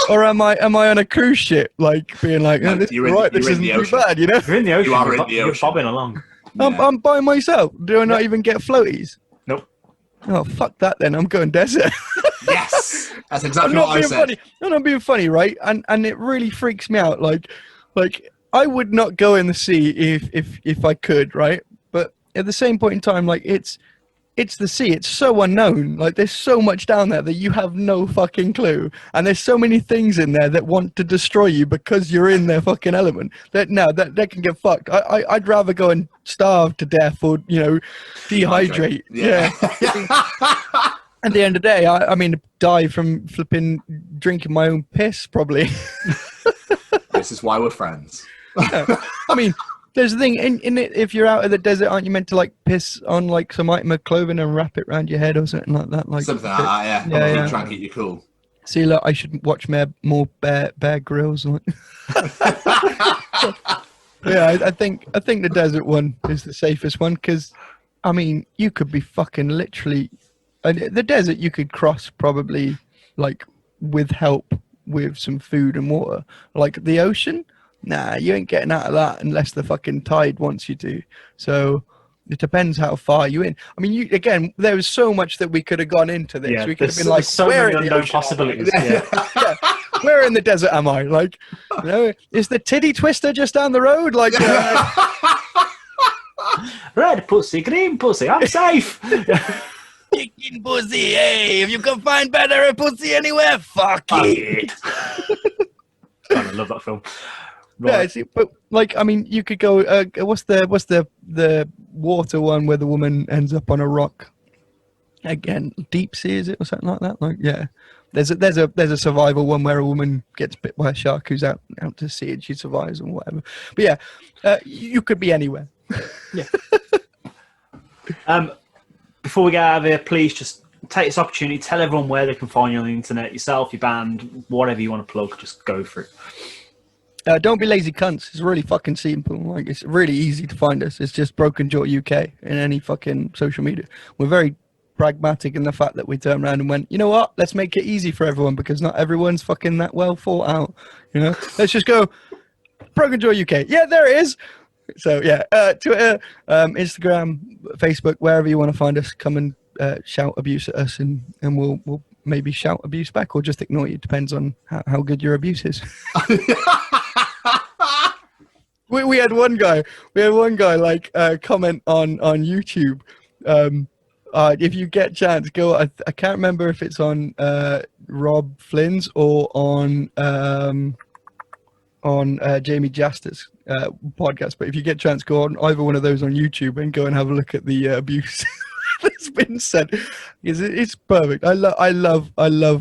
Or am I on a cruise ship, like being like, oh, this isn't too bad, you know? You're in the ocean. You are in the You're ocean. bobbing along. I'm by myself. Do I not even get floaties? Nope. Oh, fuck that then. I'm going desert. Yes, that's exactly I'm not what I being said. funny. I'm not being funny, right? And it really freaks me out. Like I would not go in the sea if I could, right? But at the same point in time, like it's the sea. It's so unknown. Like, there's so much down there that you have no fucking clue. And there's so many things in there that want to destroy you because you're in their fucking element. That can get fucked. I'd rather go and starve to death or, you know, dehydrate. Yeah. At the end of the day, I mean, die from flipping drinking my own piss, probably. This is why we're friends. I mean, there's the thing in it. If you're out of the desert, aren't you meant to like piss on like some item of clothing and wrap it around your head or something like that? Like Something like that, yeah. Yeah. Try and keep you cool. See, look, I should watch more Bear Grylls. Like. Yeah, I think the desert one is the safest one because, I mean, you could be fucking literally. The desert you could cross probably like with help with some food and water. Like the ocean, nah, you ain't getting out of that unless the fucking tide wants you to. So it depends how far you're in. I mean, there was so much that we could have gone into this. Yeah, We could have been there's like, so where many in the unknown ocean am I? possibilities. Yeah. Yeah. Where in the desert am I? Like, you know, is the titty twister just down the road? Like, Red pussy, green pussy, I'm safe. chicken pussy, hey, if you can find better pussy anywhere, fuck it. I love that film. Yeah, Right. see, but like, I mean, you could go. What's the water one where the woman ends up on a rock? Again, deep sea, is it, or something like that? Like, yeah, there's a survival one where a woman gets bit by a shark who's out to sea and she survives and whatever. But yeah, you could be anywhere. Yeah. Before we get out of here, please just take this opportunity, tell everyone where they can find you on the internet, yourself, your band, whatever you want to plug, just go for it. Don't be lazy cunts. It's really fucking simple. Like, it's really easy to find us. It's just Broken Jaw UK in any fucking social media. We're very pragmatic in the fact that we turned around and went, you know what? Let's make it easy for everyone because not everyone's fucking that well thought out. You know, let's just go Broken Joy UK. Yeah, there it is. So yeah, Twitter, Instagram, Facebook, wherever you want to find us, come and shout abuse at us, and we'll maybe shout abuse back or just ignore you. Depends on how good your abuse is. we had one guy like comment on YouTube. If you get chance, go. I can't remember if it's on Rob Flynn's or on Jamie Jaster's podcast. But if you get chance, go on either one of those on YouTube and go and have a look at the abuse that's been said. It's perfect. I love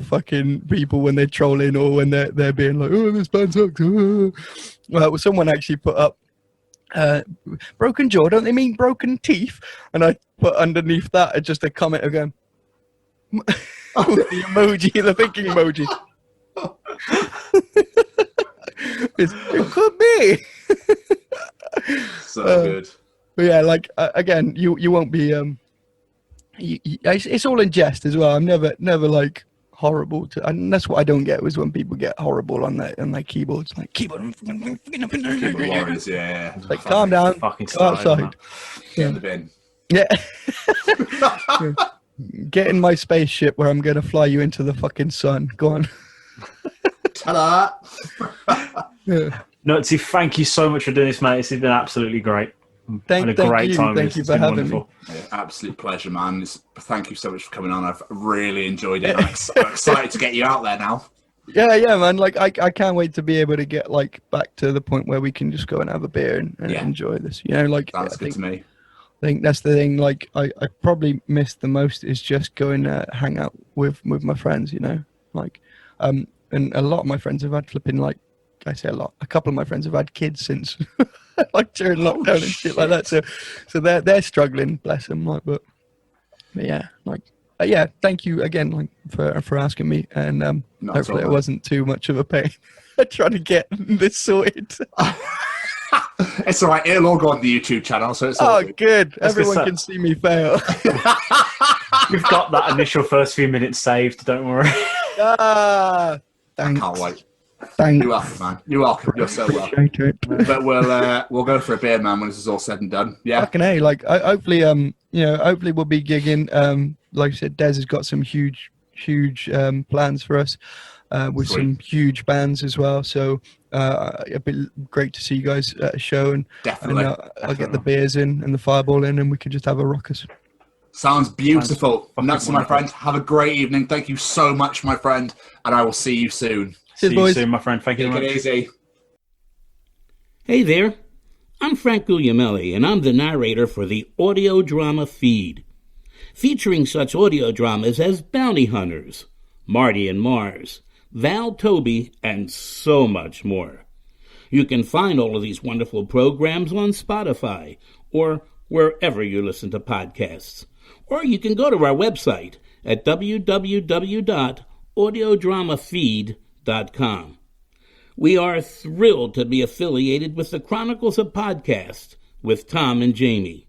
fucking people when they're trolling or when they're being like, oh, this band sucks. Well, someone actually put up broken jaw, don't they mean broken teeth? And I put underneath that just a comment again. The emoji, the thinking emoji. It could be. So good. But yeah, like again, you won't be it's all in jest as well. I'm never like horrible to, and that's what I don't get was when people get horrible on their keyboards, like keyboard warriors, yeah. Like calm down, fucking go outside. Get in the bin. Yeah. Get in my spaceship where I'm gonna fly you into the fucking sun. Go on. Ta-da! Yeah. Nutzie, thank you so much for doing this, mate. This has been absolutely great. Thank you for having me. Yeah, absolute pleasure, man. Thank you so much for coming on. I've really enjoyed it. I'm excited to get you out there now. Yeah, man. Like I can't wait to be able to get like back to the point where we can just go and have a beer and enjoy this. You know, like that's good to me. I think that's the thing. Like I probably missed the most is just going to hang out with my friends. You know, like and a lot of my friends have had flipping like. I say a lot. A couple of my friends have had kids since, like during lockdown and shit like that. So they're struggling, bless them. Like, but yeah, like yeah. Thank you again, like for asking me, and hopefully it wasn't too much of a pain. I try to get this sorted. It's all right. It'll all go on the YouTube channel, so it's all good. Everyone can see me fail. You've got that initial first few minutes saved. Don't worry. Thanks. I can't wait. Thanks. You're welcome, man. You're welcome. You're so welcome. But we'll go for a beer, man, when this is all said and done. Yeah. Fucking A. Like, hopefully, hopefully we'll be gigging. Like I said, Dez has got some huge plans for us with some huge bands as well. So it'd be great to see you guys at a show, and definitely. I'll get the beers in and the fireball in, and we can just have a ruckus. Sounds beautiful. Nutzie, my friend. Have a great evening. Thank you so much, my friend, and I will see you soon. See you soon, my friend. Thank you very much. Take it easy. Hey there. I'm Frank Guglielmelli, and I'm the narrator for the audio drama Feed, featuring such audio dramas as Bounty Hunters, Marty and Mars, Val Toby, and so much more. You can find all of these wonderful programs on Spotify or wherever you listen to podcasts. Or you can go to our website at www.audiodramafeed.com. We are thrilled to be affiliated with the Chronicles of Podcast with Tom and Jamie.